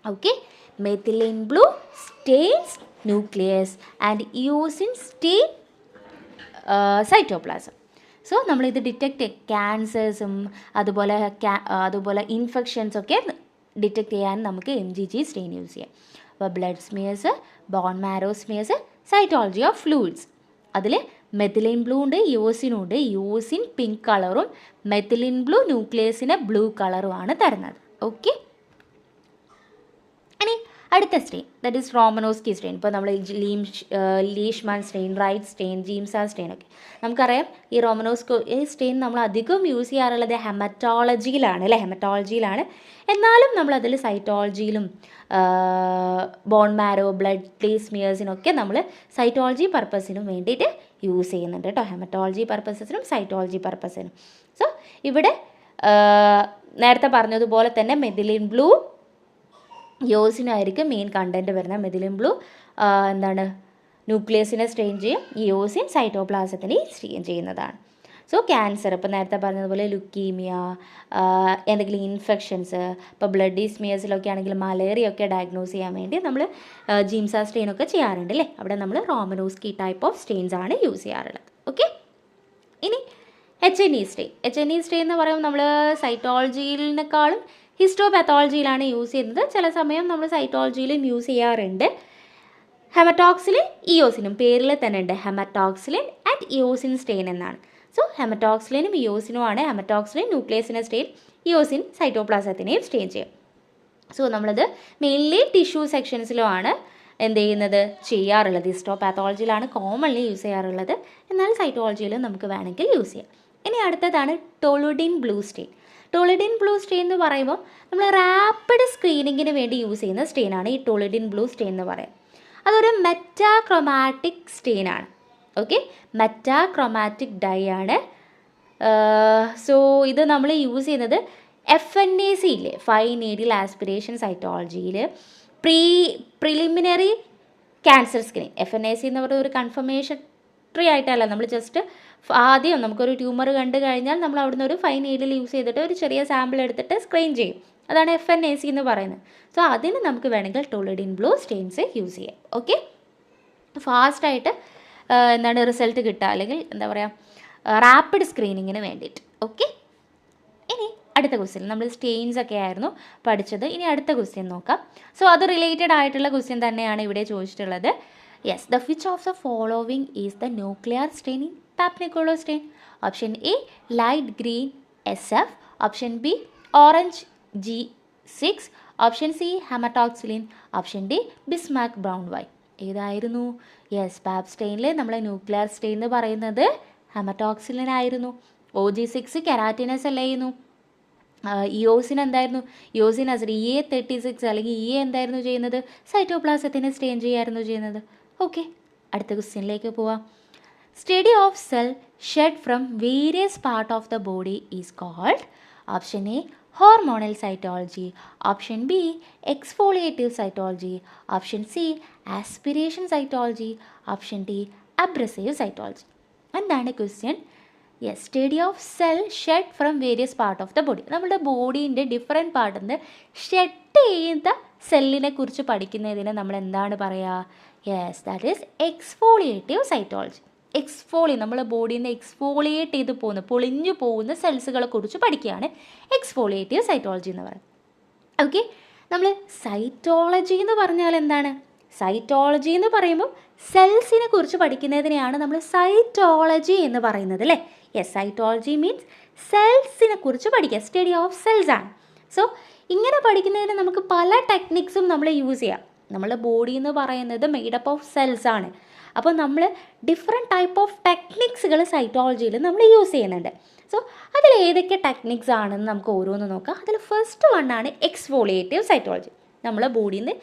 Okay, methylene blue stains nucleus and eosin stain cytoplasm. So നമ്മളിത് ഡിറ്റക്റ്റ് ക്യാൻസേഴ്സും അതുപോലെ ഇൻഫെക്ഷൻസൊക്കെ ഡിറ്റക്റ്റ് ചെയ്യാൻ നമുക്ക് MGG സ്റ്റെയിൻ യൂസ് ചെയ്യാം. അപ്പോൾ blood smears, bone marrow smears, cytology of fluids, അതിൽ മെത്തിലിൻ ബ്ലൂ ഉണ്ട്, യോസിനും ഉണ്ട്. യോസിൻ പിങ്ക് കളറും മെത്തിലിൻ ബ്ലൂ ന്യൂക്ലിയസിന് ബ്ലൂ കളറുമാണ് തരുന്നത്. ഓക്കെ, ഇനി അടുത്ത stain that is Romanowsky stain. ഇപ്പോൾ നമ്മൾ Leishman stain, Wright stain, Giemsa stain ഒക്കെ നമുക്കറിയാം. ഈ റോമനോസ്കി സ്റ്റെയിൻ നമ്മൾ അധികം യൂസ് ചെയ്യാറുള്ളത് ഹെമറ്റോളജിയിലാണ് അല്ലേ, ഹെമറ്റോളജിയിലാണ്. എന്നാലും നമ്മളതിൽ സൈറ്റോളജിയിലും ബോൺ മാരോ, ബ്ലഡ് സ്മിയേഴ്സിനൊക്കെ നമ്മൾ സൈറ്റോളജി പർപ്പസിനും വേണ്ടിയിട്ട് യൂസ് ചെയ്യുന്നുണ്ട് കേട്ടോ, ഹെമറ്റോളജി പർപ്പസിനും സൈറ്റോളജി പർപ്പസിനും. സോ ഇവിടെ നേരത്തെ പറഞ്ഞതുപോലെ തന്നെ മെത്തിലിൻ ബ്ലൂ യോസിനായിരിക്കും മെയിൻ കണ്ടൻറ്റ് വരുന്നത്. മെത്തിലിൻ ബ്ലൂ ന്യൂക്ലിയസിനെ സ്റ്റെയിൻ ചെയ്യും, യോസിൻ സൈറ്റോപ്ലാസത്തിനെ സ്റ്റെയിൻ ചെയ്യുന്നതാണ്. സോ ക്യാൻസർ, ഇപ്പോൾ നേരത്തെ പറഞ്ഞതുപോലെ ലുക്കീമിയ, എന്തെങ്കിലും ഇൻഫെക്ഷൻസ്, ഇപ്പോൾ ബ്ലഡ് സ്മിയേഴ്സിലൊക്കെ ആണെങ്കിൽ മലേറിയ ഒക്കെ ഡയഗ്നോസ് ചെയ്യാൻ വേണ്ടി നമ്മൾ ജീംസാ സ്റ്റെയിനൊക്കെ ചെയ്യാറുണ്ട് അല്ലേ. അവിടെ നമ്മൾ റോമനോസ്കി ടൈപ്പ് ഓഫ് സ്റ്റെയിൻസ് ആണ് യൂസ് ചെയ്യാറുള്ളത്. ഓക്കെ, ഇനി HNE സ്റ്റെയിൻ. HNE സ്റ്റെയിൻ എന്ന് പറയുമ്പോൾ നമ്മൾ സൈറ്റോളജിയിലിനേക്കാളും ഹിസ്റ്റോപാത്തോളജിയിലാണ് യൂസ് ചെയ്യുന്നത്. ചില സമയം നമ്മൾ സൈറ്റോളജിയിലും യൂസ് ചെയ്യാറുണ്ട്. ഹെമറ്റോക്സിലിൻ ഇയോസിനും പേരിൽ തന്നെ ഉണ്ട്, ഹെമറ്റോക്സിലിൻ ആൻഡ് ഇയോസിൻ സ്റ്റെയിൻ എന്നാണ്. സോ ഹെമറ്റോക്സിലിനും ഇയോസിനുമാണ്. ഹെമറ്റോക്സിലിൻ ന്യൂക്ലിയസിനെ സ്റ്റെയിൻ, ഇയോസിൻ സൈറ്റോപ്ലാസത്തിനെയും സ്റ്റെയിൻ ചെയ്യും. സോ നമ്മളത് മെയിൻലി ടിഷ്യൂ സെക്ഷൻസിലുമാണ് എന്ത് ചെയ്യുന്നത് ചെയ്യാറുള്ളത്. ഹിസ്റ്റോപാത്തോളജിയിലാണ് കോമൺലി യൂസ് ചെയ്യാറുള്ളത്, എന്നാൽ സൈറ്റോളജിയിലും നമുക്ക് വേണമെങ്കിൽ യൂസ് ചെയ്യാം. ഇനി അടുത്തതാണ് ടോളുഡിൻ ബ്ലൂ സ്റ്റെയിൻ. ടോളുഡിൻ ബ്ലൂ സ്റ്റെയിൻ എന്ന് പറയുമ്പോൾ നമ്മൾ റാപ്പിഡ് സ്ക്രീനിങ്ങിന് വേണ്ടി യൂസ് ചെയ്യുന്ന സ്റ്റെയിനാണ് ഈ ടോളുഡിൻ ബ്ലൂ സ്റ്റെയിൻ എന്ന് പറയുന്നത്. അതൊരു മെറ്റാക്രോമാറ്റിക് സ്റ്റെയിനാണ്. ഓക്കെ, മെറ്റാക്രോമാറ്റിക് ഡൈ ആണ്. സോ ഇത് നമ്മൾ യൂസ് ചെയ്യുന്നത് FNAC ഇല്ലേ, ഫൈൻ നീഡിൽ ആസ്പിരേഷൻ സൈറ്റോളജിയിൽ പ്രിലിമിനറി ക്യാൻസർ സ്ക്രീനിങ്. FNAC എന്ന് പറയുന്ന ഒരു കൺഫർമേഷണറി ആയിട്ടല്ല, നമ്മൾ ജസ്റ്റ് ആദ്യം നമുക്കൊരു ട്യൂമർ കണ്ടു കഴിഞ്ഞാൽ നമ്മൾ അവിടുന്ന് ഒരു ഫൈൻ നീഡിൽ യൂസ് ചെയ്തിട്ട് ഒരു ചെറിയ സാമ്പിൾ എടുത്തിട്ട് സ്ക്രീൻ ചെയ്യും. അതാണ് FNAC എന്ന് പറയുന്നത്. സോ അതിന് നമുക്ക് വേണമെങ്കിൽ ടോളുഡിൻ ബ്ലൂ സ്റ്റെയിൻസ് യൂസ് ചെയ്യാം. ഓക്കെ, ഫാസ്റ്റായിട്ട് എന്താണ് റിസൾട്ട് കിട്ടുക, അല്ലെങ്കിൽ എന്താ പറയുക റാപ്പിഡ് സ്ക്രീനിങ്ങിന് വേണ്ടിയിട്ട്. ഓക്കെ, ഇനി അടുത്ത ക്വസ്റ്റ്യൻ, നമ്മൾ സ്റ്റെയിൻസ് ഒക്കെ ആയിരുന്നു പഠിച്ചത്. ഇനി അടുത്ത ക്വസ്റ്റ്യൻ നോക്കാം. സോ അത് റിലേറ്റഡ് ആയിട്ടുള്ള ക്വസ്റ്റ്യൻ തന്നെയാണ് ഇവിടെ ചോദിച്ചിട്ടുള്ളത്. Yes, the which of the following is the nuclear stain in Papanicolaou stain? Option A light green SF, option B orange G6, option C haematoxylin, option D Bismarck brown wine. ഏതായിരുന്നു? Yes, pap സ്റ്റെയിനിൽ നമ്മളെ nuclear stain എന്ന് പറയുന്നത് haematoxylin ആയിരുന്നു. OG6 keratinous അല്ലായിരുന്നു. Eosin എന്തായിരുന്നു? Eosin അസർ EA36 അല്ലെങ്കിൽ EA എന്തായിരുന്നു ചെയ്യുന്നത്? സൈറ്റോപ്ലാസത്തിനെ സ്റ്റെയിൻ ചെയ്യായിരുന്നു ചെയ്യുന്നത്. ഓക്കെ, അടുത്ത ക്വസ്റ്റ്യനിലേക്ക് പോവാം. Study of cell shed from various part of the body is called? Option A hormonal cytology, option B exfoliative cytology, option C aspiration cytology, option D abrasive cytology. എന്താണ് question? Yes, study of cell shed from various part of the body. നമ്മുടെ ബോഡീൻ്റെ different പാർട്ടിൽ നിന്ന് shed ചെയ്യുന്ന സെല്ലിനെ കുറിച്ച് പഠിക്കുന്നതിന് നമ്മൾ എന്താണ് പറയുക? Yes, that is exfoliative cytology. നമ്മുടെ ബോഡിയിൽ നിന്ന് എക്സ്ഫോളിയേറ്റ് ചെയ്ത് പോകുന്ന, പൊളിഞ്ഞു പോകുന്ന സെൽസുകളെ കുറിച്ച് പഠിക്കുകയാണ് എക്സ്ഫോളിയേറ്റീവ് സൈറ്റോളജി എന്ന് പറയുന്നത്. ഓക്കെ, നമ്മൾ സൈറ്റോളജി എന്ന് പറഞ്ഞാൽ എന്താണ്? സൈറ്റോളജി എന്ന് പറയുമ്പോൾ സെൽസിനെ കുറിച്ച് പഠിക്കുന്നതിനെയാണ് നമ്മൾ സൈറ്റോളജി എന്ന് പറയുന്നത് അല്ലേ? യെസ്, സൈറ്റോളജി മീൻസ് സെൽസിനെ കുറിച്ച് പഠിക്കുക, സ്റ്റഡി ഓഫ് സെൽസ് ആണ്. സോ ഇങ്ങനെ പഠിക്കുന്നതിന് നമുക്ക് പല ടെക്നിക്സും നമ്മൾ യൂസ് ചെയ്യാം. നമ്മുടെ ബോഡി എന്ന് പറയുന്നത് മെയ്ഡപ്പ് ഓഫ് സെൽസ് ആണ്. അപ്പോൾ നമ്മൾ ഡിഫറെൻറ്റ് ടൈപ്പ് ഓഫ് ടെക്നിക്സുകൾ സൈറ്റോളജിയിൽ നമ്മൾ യൂസ് ചെയ്യുന്നുണ്ട്. സോ അതിൽ ഏതൊക്കെ ടെക്നിക്സ് ആണെന്ന് നമുക്ക് ഓരോന്ന് നോക്കാം. അതിൽ ഫസ്റ്റ് വണ്ണാണ് എക്സ്ഫോളിയേറ്റീവ് സൈറ്റോളജി. നമ്മളെ ബോഡിയിൽ നിന്ന്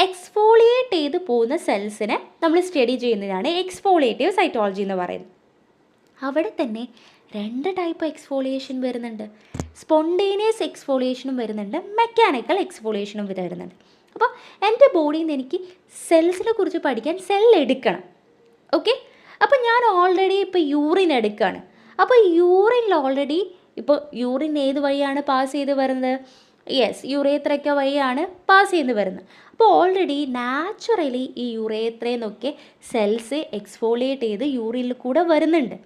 എക്സ്ഫോളിയേറ്റ് ചെയ്ത് പോകുന്ന സെൽസിനെ നമ്മൾ സ്റ്റഡി ചെയ്യുന്നതിനാണ് എക്സ്ഫോളിയേറ്റീവ് സൈറ്റോളജി എന്ന് പറയുന്നത്. അവിടെ തന്നെ രണ്ട് ടൈപ്പ് എക്സ്ഫോളിയേഷൻ വരുന്നുണ്ട്. സ്പോണ്ടേനിയസ് എക്സ്ഫോളിയേഷനും വരുന്നുണ്ട്, മെക്കാനിക്കൽ എക്സ്ഫോളിയേഷനും വരുന്നുണ്ട്. അപ്പോൾ എൻ്റെ ബോഡിയിൽ നിന്ന് എനിക്ക് സെൽസിനെ കുറിച്ച് പഠിക്കാൻ സെൽ എടുക്കണം. ഓക്കെ, അപ്പോൾ ഞാൻ ഓൾറെഡി ഇപ്പോൾ യൂറിൻ എടുക്കുകയാണ്. അപ്പോൾ യൂറിനിൽ ഓൾറെഡി ഇപ്പോൾ യൂറിൻ ഏത് വഴിയാണ് പാസ് ചെയ്ത് വരുന്നത്? യെസ്, യുറേത്രയ്ക്ക വഴിയാണ് പാസ് ചെയ്ത് വരുന്നത്. അപ്പോൾ ഓൾറെഡി നാച്ചുറലി ഈ യുറേത്രയിൽ നിന്നൊക്കെ സെൽസ് എക്സ്ഫോളിയേറ്റ് ചെയ്ത് യൂറിനിൽ കൂടെ വരുന്നുണ്ട്.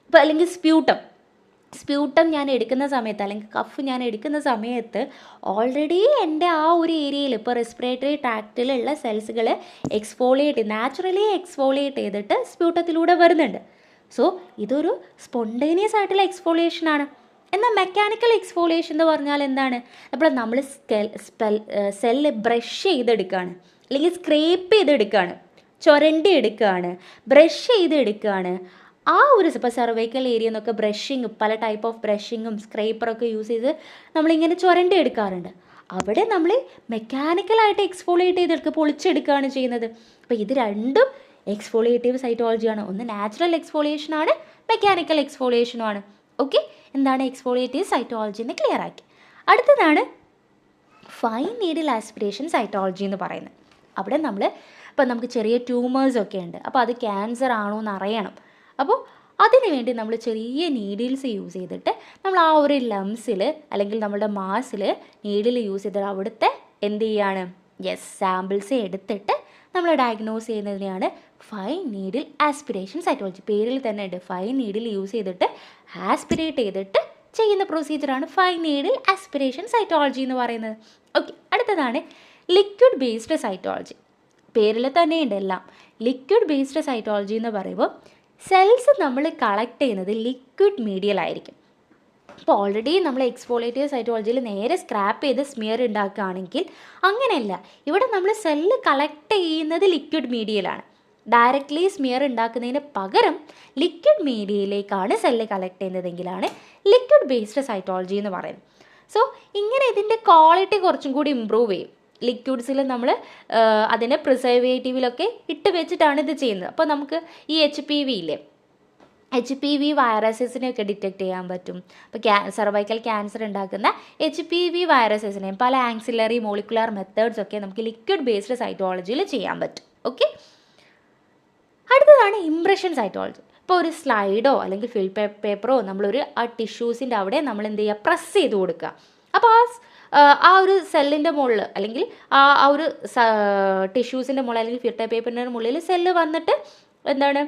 അപ്പോൾ അല്ലെങ്കിൽ സ്പ്യൂട്ടം ഞാൻ എടുക്കുന്ന സമയത്ത്, അല്ലെങ്കിൽ കഫ് ഞാൻ എടുക്കുന്ന സമയത്ത് ഓൾറെഡി എൻ്റെ ആ ഒരു ഏരിയയിൽ ഇപ്പോൾ റെസ്പിറേറ്ററി ട്രാക്റ്റിലുള്ള സെൽസുകൾ നാച്ചുറലി എക്സ്ഫോളിയേറ്റ് ചെയ്തിട്ട് സ്പ്യൂട്ടത്തിലൂടെ വരുന്നുണ്ട്. സോ ഇതൊരു സ്പോണ്ടേനിയസ് ആയിട്ടുള്ള എക്സ്ഫോളിയേഷനാണ്. എന്നാൽ മെക്കാനിക്കൽ എക്സ്ഫോളിയേഷൻ എന്ന് പറഞ്ഞാൽ എന്താണ്? അപ്പോൾ നമ്മൾ സെല്ല് ബ്രഷ് ചെയ്തെടുക്കുകയാണ്, അല്ലെങ്കിൽ സ്ക്രേപ്പ് ചെയ്തെടുക്കുകയാണ്, ചുരണ്ടി എടുക്കുകയാണ്, ബ്രഷ് ചെയ്തെടുക്കുകയാണ്. ആ ഒരു ഇപ്പോൾ സർവൈക്കൽ ഏരിയ എന്നൊക്കെ ബ്രഷിങ്, പല ടൈപ്പ് ഓഫ് ബ്രഷിങ്ങും സ്ക്രേപ്പറൊക്കെ യൂസ് ചെയ്ത് നമ്മളിങ്ങനെ ചുരണ്ടി എടുക്കാറുണ്ട്. അവിടെ നമ്മൾ മെക്കാനിക്കലായിട്ട് എക്സ്ഫോളിയേറ്റ് ചെയ്തെടുക്കുക, പൊളിച്ചെടുക്കുകയാണ് ചെയ്യുന്നത്. അപ്പോൾ ഇത് രണ്ടും എക്സ്ഫോളിയേറ്റീവ് സൈറ്റോളജിയാണ്. ഒന്ന് നാച്ചുറൽ എക്സ്ഫോളിയേഷനാണ്, മെക്കാനിക്കൽ എക്സ്ഫോളിയേഷനുമാണ്. ഓക്കെ, എന്താണ് എക്സ്ഫോളിയേറ്റീവ് സൈറ്റോളജി എന്ന് ക്ലിയർ ആക്കി. അടുത്തതാണ് ഫൈൻ നീഡിൽ ആസ്പിരേഷൻ സൈറ്റോളജി എന്ന് പറയുന്നത്. അവിടെ നമ്മൾ ഇപ്പോൾ നമുക്ക് ചെറിയ ട്യൂമേഴ്സൊക്കെ ഉണ്ട്, അപ്പോൾ അത് ക്യാൻസർ ആണോ എന്ന് അറിയണം. അപ്പോൾ അതിന് വേണ്ടി നമ്മൾ ചെറിയ നീഡിൽസ് യൂസ് ചെയ്തിട്ട് നമ്മൾ ആ ഒരു ലംസിൽ അല്ലെങ്കിൽ നമ്മുടെ മാസിൽ നീഡിൽ യൂസ് ചെയ്തിട്ട് അവിടുത്തെ എന്ത് ചെയ്യാണ്? യെസ്, സാമ്പിൾസ് എടുത്തിട്ട് നമ്മൾ ഡയഗ്നോസ് ചെയ്യുന്നതിനെയാണ് ഫൈൻ നീഡിൽ ആസ്പിരേഷൻ സൈറ്റോളജി. പേരിൽ തന്നെ ഉണ്ട്, ഫൈൻ നീഡിൽ യൂസ് ചെയ്തിട്ട് ആസ്പിരേറ്റ് ചെയ്തിട്ട് ചെയ്യുന്ന പ്രൊസീജിയറാണ് ഫൈൻ നീഡിൽ ആസ്പിരേഷൻ സൈറ്റോളജി എന്ന് പറയുന്നത്. ഓക്കെ, അടുത്തതാണ് ലിക്വിഡ് ബേസ്ഡ് സൈറ്റോളജി. പേരിൽ തന്നെയുണ്ട് എല്ലാം. ലിക്വിഡ് ബേസ്ഡ് സൈറ്റോളജി എന്ന് പറയുമ്പോൾ സെൽസ് നമ്മൾ കളക്ട് ചെയ്യുന്നത് ലിക്വിഡ് മീഡിയയിലായിരിക്കും. ഇപ്പോൾ ഓൾറെഡി നമ്മൾ എക്സ്ഫോളിയേറ്റീവ് സൈറ്റോളജിയിൽ നേരെ സ്ക്രാപ്പ് ചെയ്ത് സ്മിയർ ഉണ്ടാക്കുകയാണെങ്കിൽ അങ്ങനെയല്ല, ഇവിടെ നമ്മൾ സെല്ല് കളക്ട് ചെയ്യുന്നത് ലിക്വിഡ് മീഡിയയിലാണ്. ഡയറക്റ്റ്ലി സ്മിയർ ഉണ്ടാക്കുന്നതിന് പകരം ലിക്വിഡ് മീഡിയയിലേക്കാണ് സെല്ല് കളക്ട് ചെയ്യുന്നതെങ്കിലാണ് ലിക്വിഡ് ബേസ്ഡ് സൈറ്റോളജി എന്ന് പറയുന്നത്. സോ ഇങ്ങനെ ഇതിൻ്റെ ക്വാളിറ്റി കുറച്ചും കൂടി ഇമ്പ്രൂവ് ചെയ്യും. ലിക്വിഡ്സിൽ നമ്മൾ അതിനെ പ്രിസർവേറ്റീവിലൊക്കെ ഇട്ട് വെച്ചിട്ടാണ് ഇത് ചെയ്യുന്നത്. അപ്പോൾ നമുക്ക് ഈ HPV ഇല്ലേ, HPV വൈറസസിനെയൊക്കെ ഡിറ്റക്റ്റ് ചെയ്യാൻ പറ്റും. അപ്പോൾ സർവൈക്കൽ ക്യാൻസർ ഉണ്ടാക്കുന്ന HPV വൈറസസിനെയും പല ആക്സിലറി മോളിക്കുലാർ മെത്തേഡ്സ് ഒക്കെ നമുക്ക് ലിക്വിഡ് ബേസ്ഡ് സൈറ്റോളജിയിൽ ചെയ്യാൻ പറ്റും. ഓക്കെ, അടുത്തതാണ് ഇംപ്രഷൻ സൈറ്റോളജി. ഇപ്പോൾ ഒരു സ്ലൈഡോ അല്ലെങ്കിൽ ഫിൽ പേപ്പറോ നമ്മളൊരു ആ ടിഷ്യൂസിൻ്റെ അവിടെ നമ്മൾ എന്ത് ചെയ്യുക, പ്രസ് ചെയ്ത് കൊടുക്കുക. അപ്പോൾ ആ ഒരു സെല്ലിൻ്റെ മുകളിൽ അല്ലെങ്കിൽ ആ ഒരു ടിഷ്യൂസിൻ്റെ മുകളിൽ അല്ലെങ്കിൽ ഫിൽറ്റർ പേപ്പറിൻ്റെ മുകളിൽ സെല്ല് വന്നിട്ട് എന്താണ്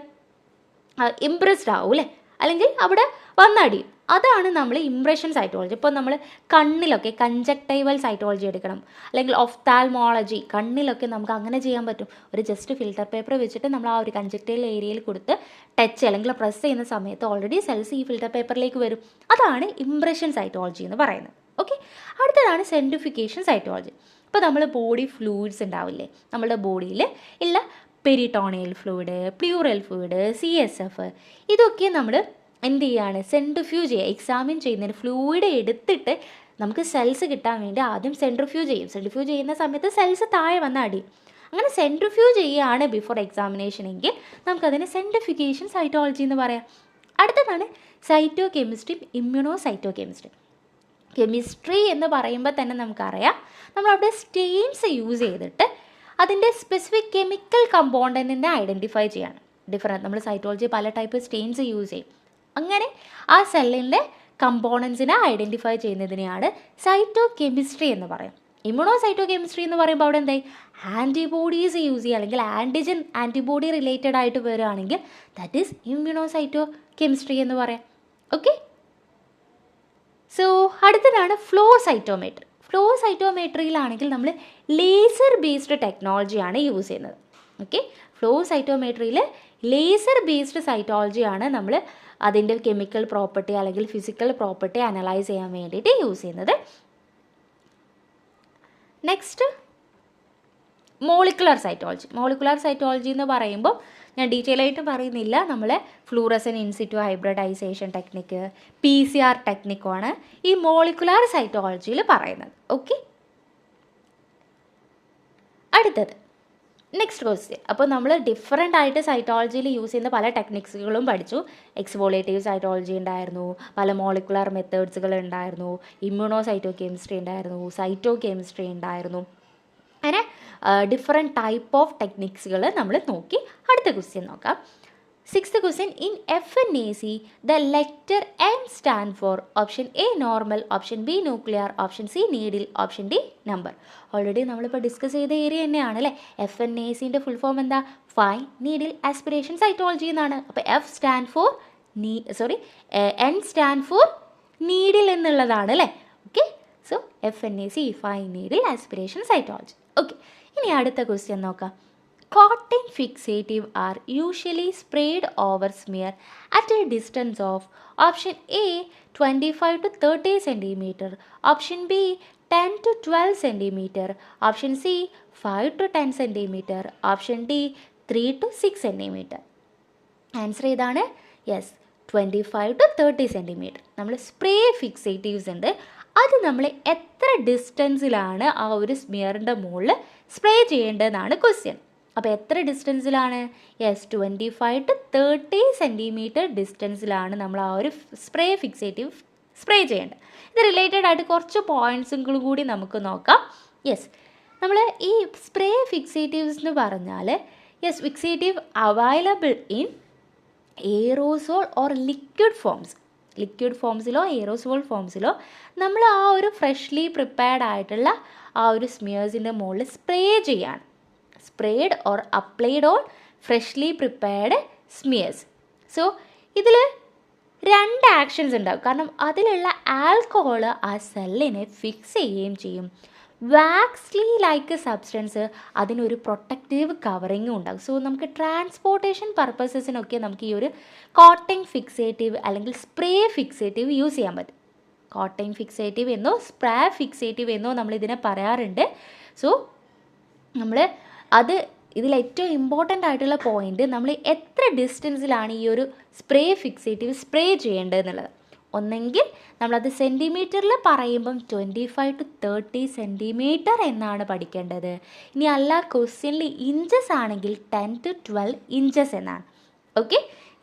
ഇംപ്രസ്ഡ് ആവും അല്ലേ, അല്ലെങ്കിൽ അവിടെ വന്നടിയും. അതാണ് നമ്മൾ ഇംപ്രഷൻ സൈറ്റോളജി. ഇപ്പോൾ നമ്മൾ കണ്ണിലൊക്കെ കൺജക്റ്റൈവൽ സൈറ്റോളജി എടുക്കണം, അല്ലെങ്കിൽ ഒഫ്താൽമോളജി, കണ്ണിലൊക്കെ നമുക്ക് അങ്ങനെ ചെയ്യാൻ പറ്റും. ഒരു ജസ്റ്റ് ഫിൽറ്റർ പേപ്പർ വെച്ചിട്ട് നമ്മൾ ആ ഒരു കൺജക്റ്റൈവൽ ഏരിയയിൽ കൊടുത്ത് ടച്ച് അല്ലെങ്കിൽ പ്രസ് ചെയ്യുന്ന സമയത്ത് ഓൾറെഡി സെൽസ് ഈ ഫിൽറ്റർ പേപ്പറിലേക്ക് വരും. അതാണ് ഇംപ്രഷൻ സൈറ്റോളജി എന്ന് പറയുന്നത്. ഓക്കെ, അടുത്തതാണ് സെൻട്രിഫിക്കേഷൻ സൈറ്റോളജി. ഇപ്പോൾ നമ്മൾ ബോഡി ഫ്ലൂയിഡ്സ് ഉണ്ടാവില്ലേ നമ്മുടെ ബോഡിയിൽ ഇല്ല, peritoneal fluid, plural fluid, CSF, ഇതൊക്കെ നമ്മൾ എന്ത് ചെയ്യുകയാണ്, സെൻട്രിഫ്യൂജ് ചെയ്യുക. എക്സാമിൻ ചെയ്യുന്നതിന് ഫ്ലൂയിഡ് എടുത്തിട്ട് നമുക്ക് സെൽസ് കിട്ടാൻ വേണ്ടി ആദ്യം സെൻട്രിഫ്യൂജ് ചെയ്യും. സെൻട്രിഫ്യൂജ് ചെയ്യുന്ന സമയത്ത് സെൽസ് താഴെ വന്ന് അടിയും. അങ്ങനെ സെൻട്രിഫ്യൂജ് ചെയ്യുകയാണ് ബിഫോർ എക്സാമിനേഷൻ എങ്കിൽ നമുക്കതിന് സെൻട്രിഫിക്കേഷൻ സൈറ്റോളജി എന്ന് പറയാം. അടുത്തതാണ് cyto chemistry, immuno cyto chemistry. Chemistry എന്ന് പറയുമ്പോൾ തന്നെ നമുക്കറിയാം നമ്മളവിടെ സ്റ്റെയിൻസ് യൂസ് ചെയ്തിട്ട് അതിൻ്റെ സ്പെസിഫിക് കെമിക്കൽ കമ്പോണൻറ്റിനെ ഐഡൻറ്റിഫൈ ചെയ്യാണ്. നമ്മൾ സൈറ്റോളജി പല ടൈപ്പ് സ്റ്റെയിൻസ് യൂസ് ചെയ്യും. അങ്ങനെ ആ സെല്ലിൻ്റെ കമ്പോണൻസിനെ ഐഡൻറ്റിഫൈ ചെയ്യുന്നതിനെയാണ് സൈറ്റോ കെമിസ്ട്രി എന്ന് പറയും. ഇമ്മ്യൂണോ സൈറ്റോ കെമിസ്ട്രി എന്ന് പറയുമ്പോൾ അവിടെ എന്തായി, ആൻറ്റിബോഡീസ് യൂസ് ചെയ്യുക, അല്ലെങ്കിൽ ആൻറ്റിബോഡി റിലേറ്റഡ് ആയിട്ട് വരികയാണെങ്കിൽ that is immuno cyto chemistry എന്ന് പറയാം. ഓക്കെ, സോ അടുത്തതാണ് ഫ്ലോ സൈറ്റോമെട്രി. ഫ്ലോ സൈറ്റോമെട്രിയിലാണെങ്കിൽ നമ്മൾ ലേസർ ബേസ്ഡ് ടെക്നോളജിയാണ് യൂസ് ചെയ്യുന്നത്. ഓക്കെ, ഫ്ലോ സൈറ്റോമെട്രിയിൽ ലേസർ ബേസ്ഡ് സൈറ്റോളജിയാണ് നമ്മൾ അതിൻ്റെ കെമിക്കൽ പ്രോപ്പർട്ടി അല്ലെങ്കിൽ ഫിസിക്കൽ പ്രോപ്പർട്ടി അനലൈസ് ചെയ്യാൻ വേണ്ടിയിട്ട് യൂസ് ചെയ്യുന്നത്. Next molecular cytology. Molecular cytology എന്ന് പറയുമ്പോൾ ഞാൻ ഡീറ്റെയിൽ ആയിട്ട് പറയുന്നില്ല, നമ്മളെ fluorescence in situ hybridisation technique, PCR ടെക്നിക്കുമാണ് ഈ മോളിക്കുലർ സൈറ്റോളജിയിൽ പറയുന്നത്. ഓക്കെ, അടുത്തത് നെക്സ്റ്റ് ക്വസ്റ്റ്യൻ. അപ്പോൾ നമ്മൾ ഡിഫറെൻ്റ് ആയിട്ട് സൈറ്റോളജിയിൽ യൂസ് ചെയ്യുന്ന പല ടെക്നിക്സുകളും പഠിച്ചു. എക്സ്ഫോളിയേറ്റീവ് സൈറ്റോളജി ഉണ്ടായിരുന്നു, പല മോളിക്കുലർ മെത്തേഡ്സുകൾ ഉണ്ടായിരുന്നു, ഇമ്മ്യൂണോ സൈറ്റോ കെമിസ്ട്രി ഉണ്ടായിരുന്നു, സൈറ്റോ കെമിസ്ട്രി ഉണ്ടായിരുന്നു. അങ്ങനെ ഡിഫറെൻറ്റ് ടൈപ്പ് ഓഫ് ടെക്നിക്സുകൾ നമ്മൾ നോക്കി. അടുത്ത ക്വസ്റ്റ്യൻ നോക്കാം. 6th question, in FNAC the letter N stand for option A normal, option B nuclear, option C needle, option D number. Already നമ്മളിപ്പോൾ discuss ചെയ്ത area തന്നെയാണ് അല്ലേ. FNACൻ്റെ ഫുൾ ഫോം എന്താ, ഫൈൻ നീഡിൽ ആസ്പിറേഷൻ സൈറ്റോളജി എന്നാണ്. അപ്പോൾ N stand for needle എന്നുള്ളതാണ് അല്ലേ. Okay, so FNAC fine needle aspiration cytology. Okay, ഇനി അടുത്ത ക്വസ്റ്റ്യൻ നോക്കാം. Cotton fixative are usually sprayed over smear at a distance of option A 25 to 30 cm, option B 10 to 12 cm, option C 5 to 10 cm, option D 3 to 6 cm. Answer ഏതാണ്? Yes, 25 to 30 cm. നമ്മൾ spray fixatives ഉണ്ട്, അത് നമ്മൾ എത്ര ഡിസ്റ്റൻസിലാണ് ആ ഒരു സ്മിയറിൻ്റെ മുകളിൽ spray ചെയ്യേണ്ടതെന്നാണ് question. അപ്പോൾ എത്ര ഡിസ്റ്റൻസിലാണ്? യെസ്, 25 to 30 cm ഡിസ്റ്റൻസിലാണ് നമ്മൾ ആ ഒരു സ്പ്രേ ഫിക്സേറ്റീവ് സ്പ്രേ ചെയ്യേണ്ടത്. ഇത് റിലേറ്റഡ് ആയിട്ട് കുറച്ച് പോയിൻറ്റ്സുകൾ കൂടി നമുക്ക് നോക്കാം. യെസ്, നമ്മൾ ഈ സ്പ്രേ ഫിക്സേറ്റീവ്സ് എന്ന് പറഞ്ഞാൽ yes, fixative available in aerosol or liquid ഫോംസിലോ എയറോസോൾ ഫോംസിലോ നമ്മൾ ആ ഒരു ഫ്രഷ്ലി പ്രിപ്പയർഡ് ആയിട്ടുള്ള ആ ഒരു സ്മിയേഴ്സിൻ്റെ മുകളിൽ സ്പ്രേ ചെയ്യാണ്. Spread or applied on freshly prepared smears. So ഇതിൽ രണ്ട് ആക്ഷൻസ് ഉണ്ടാകും. കാരണം അതിലുള്ള ആൽക്കഹോൾ ആ സെല്ലിനെ ഫിക്സ് ചെയ്യുകയും ചെയ്യും. വാക്സ്ലി ലൈക്ക് സബ്സ്റ്റൻസ് അതിനൊരു പ്രൊട്ടക്റ്റീവ് കവറിങ്ങും ഉണ്ടാകും. സോ നമുക്ക് ട്രാൻസ്പോർട്ടേഷൻ പർപ്പസസിനൊക്കെ നമുക്ക് ഈ ഒരു കോട്ടിംഗ് ഫിക്സേറ്റീവ് അല്ലെങ്കിൽ സ്പ്രേ ഫിക്സേറ്റീവ് യൂസ് ചെയ്യാൻ പറ്റും. കോട്ടിംഗ് ഫിക്സേറ്റീവ് എന്നോ സ്പ്രേ ഫിക്സേറ്റീവ് എന്നോ നമ്മളിതിനെ പറയാറുണ്ട്. സോ നമ്മൾ അത് ഇതിൽ ഏറ്റവും ഇമ്പോർട്ടൻ്റ് ആയിട്ടുള്ള പോയിന്റ് നമ്മൾ എത്ര ഡിസ്റ്റൻസിലാണ് ഈ ഒരു സ്പ്രേ ഫിക്സേറ്റീവ് സ്പ്രേ ചെയ്യേണ്ടത് എന്നുള്ളത്. ഒന്നെങ്കിൽ നമ്മളത് സെൻറ്റിമീറ്ററിൽ പറയുമ്പം 25 to 30 സെൻറ്റിമീറ്റർ എന്നാണ് പഠിക്കേണ്ടത്. ഇനി അല്ല ക്വസ്റ്റ്യനിൽ ഇഞ്ചസ് ആണെങ്കിൽ 10 to 12 ഇഞ്ചസ് എന്നാണ്. ഓക്കെ,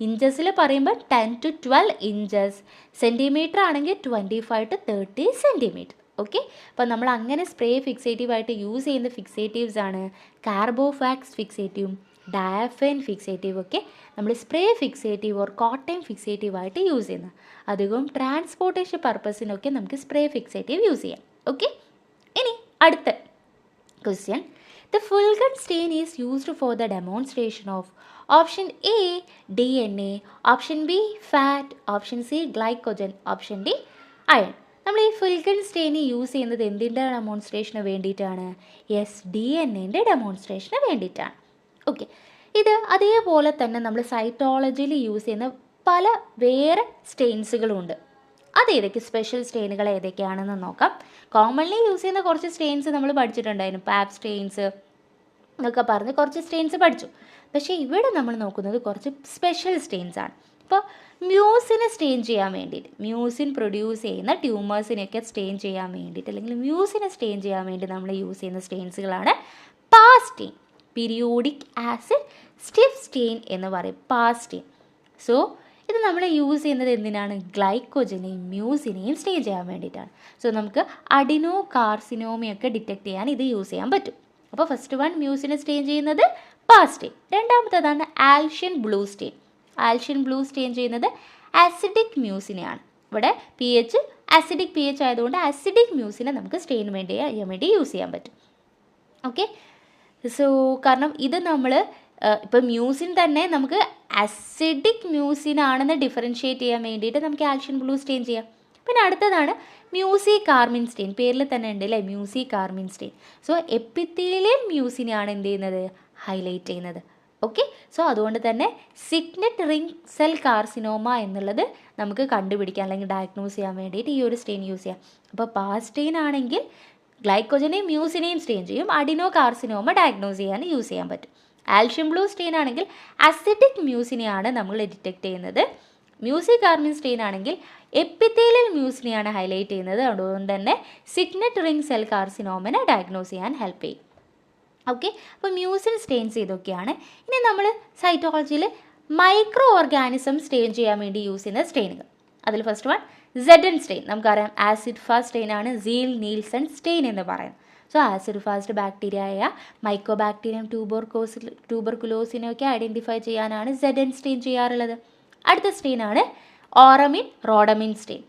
ഇഞ്ചസിൽ പറയുമ്പോൾ 10 to 12 ഇഞ്ചസ്, സെൻറ്റിമീറ്റർ ആണെങ്കിൽ 25 to 30 സെൻറ്റിമീറ്റർ. ഓക്കെ, അപ്പോൾ നമ്മൾ അങ്ങനെ സ്പ്രേ ഫിക്സേറ്റീവായിട്ട് യൂസ് ചെയ്യുന്ന ഫിക്സേറ്റീവ്സ് ആണ് കാർബോഫാക്സ് ഫിക്സേറ്റീവും ഡയാഫൈൻ ഫിക്സേറ്റീവ് ഒക്കെ നമ്മൾ സ്പ്രേ ഫിക്സേറ്റീവ് ഓർ കോട്ടൺ ഫിക്സേറ്റീവായിട്ട് യൂസ് ചെയ്യുന്നത്. അധികവും ട്രാൻസ്പോർട്ടേഷൻ പർപ്പസിനൊക്കെ നമുക്ക് സ്പ്രേ ഫിക്സേറ്റീവ് യൂസ് ചെയ്യാം. ഓക്കെ, ഇനി അടുത്ത question. The Feulgen stain is used for the demonstration of option A DNA, option B fat, option C glycogen, option D iron. നമ്മൾ ഈ ഫുൾഗൺ സ്റ്റെയിൻ യൂസ് ചെയ്യുന്നത് എന്തിൻ്റെ ഡെമോൺസ്ട്രേഷന് വേണ്ടിയിട്ടാണ്? യെസ്, DNAൻ്റെ ഡെമോൺസ്ട്രേഷന് വേണ്ടിയിട്ടാണ്. ഓക്കെ, ഇത് അതേപോലെ തന്നെ നമ്മൾ സൈറ്റോളജിയിൽ യൂസ് ചെയ്യുന്ന പല വേറെ സ്റ്റെയിൻസുകളുണ്ട്. അതേതൊക്കെ സ്പെഷ്യൽ സ്റ്റെയിനുകൾ ഏതൊക്കെയാണെന്ന് നോക്കാം. കോമൺലി യൂസ് ചെയ്യുന്ന കുറച്ച് സ്റ്റെയിൻസ് നമ്മൾ പഠിച്ചിട്ടുണ്ടായിരുന്നു, പാപ്പ് സ്റ്റെയിൻസ് എന്നൊക്കെ പറഞ്ഞ് കുറച്ച് സ്റ്റെയിൻസ് പഠിച്ചു. പക്ഷേ ഇവിടെ നമ്മൾ നോക്കുന്നത് കുറച്ച് സ്പെഷ്യൽ സ്റ്റെയിൻസ് ആണ്. ഇപ്പോൾ മ്യൂസിനെ സ്റ്റെയിൻ ചെയ്യാൻ വേണ്ടിയിട്ട്, മ്യൂസിൻ പ്രൊഡ്യൂസ് ചെയ്യുന്ന ട്യൂമേഴ്സിനെയൊക്കെ സ്റ്റെയിൻ ചെയ്യാൻ വേണ്ടിയിട്ട് അല്ലെങ്കിൽ മ്യൂസിനെ സ്റ്റെയിൻ ചെയ്യാൻ വേണ്ടി നമ്മൾ യൂസ് ചെയ്യുന്ന സ്റ്റെയിൻസുകളാണ് പാസ്റ്റെയിൻ, പീരിയോഡിക് ആസിഡ് സ്റ്റിഫ് സ്റ്റെയിൻ എന്ന് പറയും, പാസ്റ്റെയിൻ. സോ ഇത് നമ്മൾ യൂസ് ചെയ്യുന്നത് എന്തിനാണ്? ഗ്ലൈക്കോജനെയും മ്യൂസിനെയും സ്റ്റെയിൻ ചെയ്യാൻ വേണ്ടിയിട്ടാണ്. സോ നമുക്ക് അഡിനോ കാർസിനോമയൊക്കെ ഡിറ്റക്ട് ചെയ്യാൻ ഇത് യൂസ് ചെയ്യാൻ പറ്റും. അപ്പോൾ ഫസ്റ്റ് വൺ മ്യൂസിനെ സ്റ്റെയിൻ ചെയ്യുന്നത് പാസ്റ്റെയിൻ. രണ്ടാമത്തേതാണ് ആൽഷ്യൻ ബ്ലൂ സ്റ്റെയിൻ. ആൽഷ്യൻ ബ്ലൂ സ്റ്റെയിൻ ചെയ്യുന്നത് ആസിഡിക് മ്യൂസിനെയാണ്. ഇവിടെ pH ആസിഡിക് pH ആയതുകൊണ്ട് ആസിഡിക് മ്യൂസിനെ നമുക്ക് സ്റ്റെയിൻ ചെയ്യാൻ വേണ്ടി യൂസ് ചെയ്യാൻ പറ്റും. ഓക്കെ, സോ കാരണം ഇത് നമ്മൾ ഇപ്പോൾ മ്യൂസിൻ തന്നെ നമുക്ക് ആസിഡിക് മ്യൂസിനാണെന്ന് ഡിഫറൻഷ്യേറ്റ് ചെയ്യാൻ വേണ്ടിയിട്ട് നമുക്ക് ആൽഷ്യൻ ബ്ലൂ സ്റ്റെയിൻ ചെയ്യാം. പിന്നെ അടുത്തതാണ് മ്യൂസി കാർമിൻ സ്റ്റെയിൻ. പേരിൽ തന്നെ ഉണ്ട് അല്ലേ, മ്യൂസി കാർമിൻ സ്റ്റെയിൻ. സോ എപ്പിത്തീലിയൽ മ്യൂസിനെയാണ് എന്ത് ചെയ്യുന്നത്? ഹൈലൈറ്റ് ചെയ്യുന്നത്. ഓക്കെ, സോ അതുകൊണ്ട് തന്നെ സിഗ്നറ്റ് റിംഗ് സെൽ കാർസിനോമ എന്നുള്ളത് നമുക്ക് കണ്ടുപിടിക്കാൻ അല്ലെങ്കിൽ ഡയഗ്നോസ് ചെയ്യാൻ വേണ്ടിയിട്ട് ഈ ഒരു സ്റ്റെയിൻ യൂസ് ചെയ്യാം. അപ്പോൾ പാസ്റ്റെയിൻ ആണെങ്കിൽ ഗ്ലൈക്കോജനെയും മ്യൂസിനെയും സ്റ്റെയിൻ ചെയ്യും, അഡിനോ കാർസിനോമ ഡയഗ്നോസ് ചെയ്യാൻ യൂസ് ചെയ്യാൻ പറ്റും. ആൽഷ്യൻ ബ്ലൂ സ്റ്റെയിൻ ആണെങ്കിൽ അസിഡിക് മ്യൂസിനെയാണ് നമ്മൾ ഡിറ്റക്ട് ചെയ്യുന്നത്. മ്യൂസി കാർമിൻ സ്റ്റെയിൻ ആണെങ്കിൽ എപ്പിത്തീലിയൽ മ്യൂസിനെയാണ് ഹൈലൈറ്റ് ചെയ്യുന്നത്. അതുകൊണ്ട് തന്നെ സിഗ്നറ്റ് റിംഗ് സെൽ കാർസിനോമനെ ഡയഗ്നോസ് ചെയ്യാൻ ഹെൽപ്പ് ചെയ്യും. ഓക്കെ, അപ്പോൾ മ്യൂസിൻ സ്റ്റെയിൻസ് ഇതൊക്കെയാണ്. ഇനി നമ്മൾ സൈറ്റോളജിയിൽ മൈക്രോ ഓർഗാനിസം സ്റ്റെയിൻ ചെയ്യാൻ വേണ്ടി യൂസ് ചെയ്യുന്ന സ്റ്റെയിനുകൾ. അതിൽ ഫസ്റ്റ് വൺ സെഡൻ സ്റ്റെയിൻ. നമുക്കറിയാം ആസിഡ് ഫാസ്റ്റ് സ്റ്റെയിൻ ആണ് സീൽ നീൽസൺ സ്റ്റെയിൻ എന്ന് പറയുന്നത്. സോ ആസിഡ് ഫാസ്റ്റ് ബാക്ടീരിയ ആയ മൈക്കോബാക്ടീരിയം ട്യൂബർകുലോസിനെയൊക്കെ ഐഡൻറ്റിഫൈ ചെയ്യാനാണ് സെഡൻ സ്റ്റെയിൻ ചെയ്യാറുള്ളത്. അടുത്ത സ്റ്റെയിനാണ് ഓറമിൻ റോഡമിൻ സ്റ്റെയിൻ.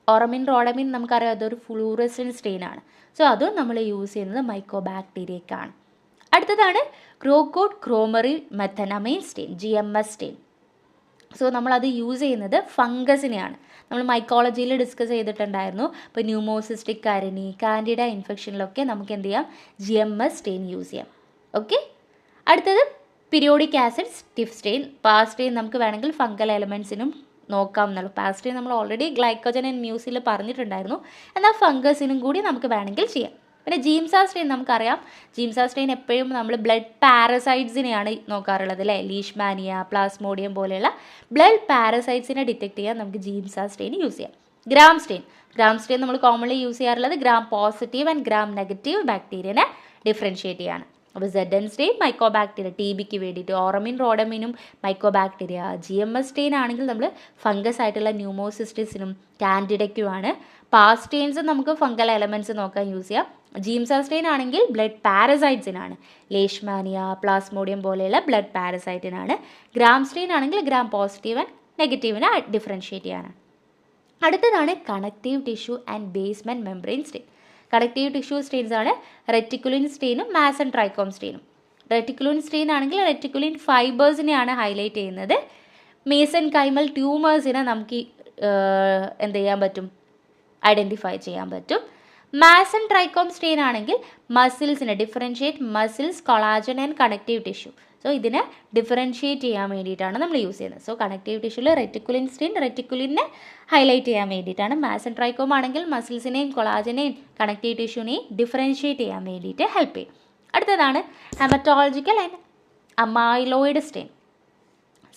ഓറമിൻ റോഡമിൻ നമുക്കറിയാം അതൊരു ഫ്ലൂറസെൻറ്റ് സ്റ്റെയിൻ ആണ്. സോ അതും നമ്മൾ യൂസ് ചെയ്യുന്നത് മൈക്കോബാക്ടീരിയക്കാണ്. അടുത്തതാണ് ക്രോക്കോഡ് ക്രോമറി മെത്തനമൈൻ സ്റ്റെയിൻ, GMS സ്റ്റെയിൻ. സോ നമ്മളത് യൂസ് ചെയ്യുന്നത് ഫംഗസിനെയാണ്. നമ്മൾ മൈക്കോളജിയിൽ ഡിസ്കസ് ചെയ്തിട്ടുണ്ടായിരുന്നു. ഇപ്പോൾ ന്യൂമോസിസ്റ്റിക് കരണി, കാൻഡിഡ ഇൻഫെക്ഷനിലൊക്കെ നമുക്ക് എന്ത് ചെയ്യാം? GMS സ്റ്റെയിൻ യൂസ് ചെയ്യാം. ഓക്കെ, അടുത്തത് പീരിയോഡിക് ആസിഡ് സ്റ്റിഫ് സ്റ്റെയിൻ. പാസ്റ്റെയിൻ നമുക്ക് വേണമെങ്കിൽ ഫംഗൽ എലമെൻസിനും നോക്കാം എന്നുള്ളൂ. പാസ്റ്റെയിൻ നമ്മൾ ഓൾറെഡി ഗ്ലൈക്കോജൻ ആൻഡ് മ്യൂസിൽ പറഞ്ഞിട്ടുണ്ടായിരുന്നു. എന്നാൽ ഫംഗസിനും കൂടി നമുക്ക് വേണമെങ്കിൽ ചെയ്യാം. പിന്നെ ജീംസാ സ്റ്റെയിൻ നമുക്കറിയാം. ജീംസാ സ്റ്റെയിൻ എപ്പോഴും നമ്മൾ ബ്ലഡ് പാരസൈറ്റ്സിനെയാണ് നോക്കാറുള്ളത് അല്ലേ. ലീഷ്മാനിയ, പ്ലാസ്മോഡിയം പോലെയുള്ള ബ്ലഡ് പാരസൈറ്റ്സിനെ ഡിറ്റക്ട് ചെയ്യാൻ നമുക്ക് ജീംസാ സ്റ്റെയിൻ യൂസ് ചെയ്യാം. ഗ്രാം സ്റ്റെയിൻ നമ്മൾ കോമൺലി യൂസ് ചെയ്യാറുള്ളത് Gram positive and Gram negative ബാക്ടീരിയനെ ഡിഫറൻഷ്യേറ്റ് ചെയ്യാണ്. അപ്പോൾ സെഡൻ സ്റ്റെയിൻ മൈക്കോബാക്ടീരിയ TBക്ക് വേണ്ടിയിട്ട്, ഓറമിൻ റോഡമിനും മൈക്കോബാക്ടീരിയ. GMS സ്റ്റെയിൻ ആണെങ്കിൽ നമ്മൾ ഫംഗസ് ആയിട്ടുള്ള ന്യൂമോസിസ്റ്റിസിനും കാൻഡിഡയ്ക്കുമാണ്. പാസ്റ്റെയിൻസ് നമുക്ക് ഫംഗൽ എലമെൻറ്റ്സ് നോക്കാൻ യൂസ് ചെയ്യാം. ജീംസാ സ്റ്റെയിൻ ആണെങ്കിൽ ബ്ലഡ് പാരസൈറ്റ്സിനാണ്, ലേഷ്മാനിയ, പ്ലാസ്മോഡിയം പോലെയുള്ള ബ്ലഡ് പാരസൈറ്റിനാണ്. ഗ്രാം സ്റ്റെയിൻ ആണെങ്കിൽ ഗ്രാം പോസിറ്റീവ് ആൻഡ് നെഗറ്റീവിനെ ഡിഫറൻഷ്യേറ്റ് ചെയ്യാനാണ്. അടുത്തതാണ് connective tissue and basement membrane stain. Connective tissue stains ആണ് റെറ്റിക്കുലിൻ സ്റ്റെയിനും മാസൻ ട്രൈക്കോം സ്റ്റെയിനും. റെറ്റിക്കുലിൻ സ്റ്റെയിൻ ആണെങ്കിൽ റെറ്റിക്കുലിൻ ഫൈബേഴ്സിനെയാണ് ഹൈലൈറ്റ് ചെയ്യുന്നത്. മേസൻ കൈമൽ ട്യൂമേഴ്സിനെ നമുക്ക് എന്ത് ചെയ്യാൻ പറ്റും? ഐഡൻറ്റിഫൈ ചെയ്യാൻ പറ്റും. മാസൺ ട്രൈക്കോം സ്റ്റെയിൻ ആണെങ്കിൽ മസിൽസിനെ differentiate muscles, collagen and connective tissue. So ഇതിനെ ഡിഫറൻഷിയേറ്റ് ചെയ്യാൻ വേണ്ടിയിട്ടാണ് നമ്മൾ യൂസ് ചെയ്യുന്നത്. സോ കണക്റ്റീവ് ടിഷ്യൂവിൽ റെറ്റിക്കുലിൻ സ്റ്റെയിൻ, റെറ്റിക്കുലിനെ ഹൈലൈറ്റ് ചെയ്യാൻ വേണ്ടിയിട്ടാണ്. മാസൺ ട്രൈക്കോം ആണെങ്കിൽ മസിൽസിനെയും കൊളാജനെയും കണക്റ്റീവ് ടിഷ്യൂവിനെയും ഡിഫറൻഷിയേറ്റ് ചെയ്യാൻ വേണ്ടിയിട്ട് ഹെൽപ്പ് ചെയ്യും. അടുത്തതാണ് haematological and amyloid stain.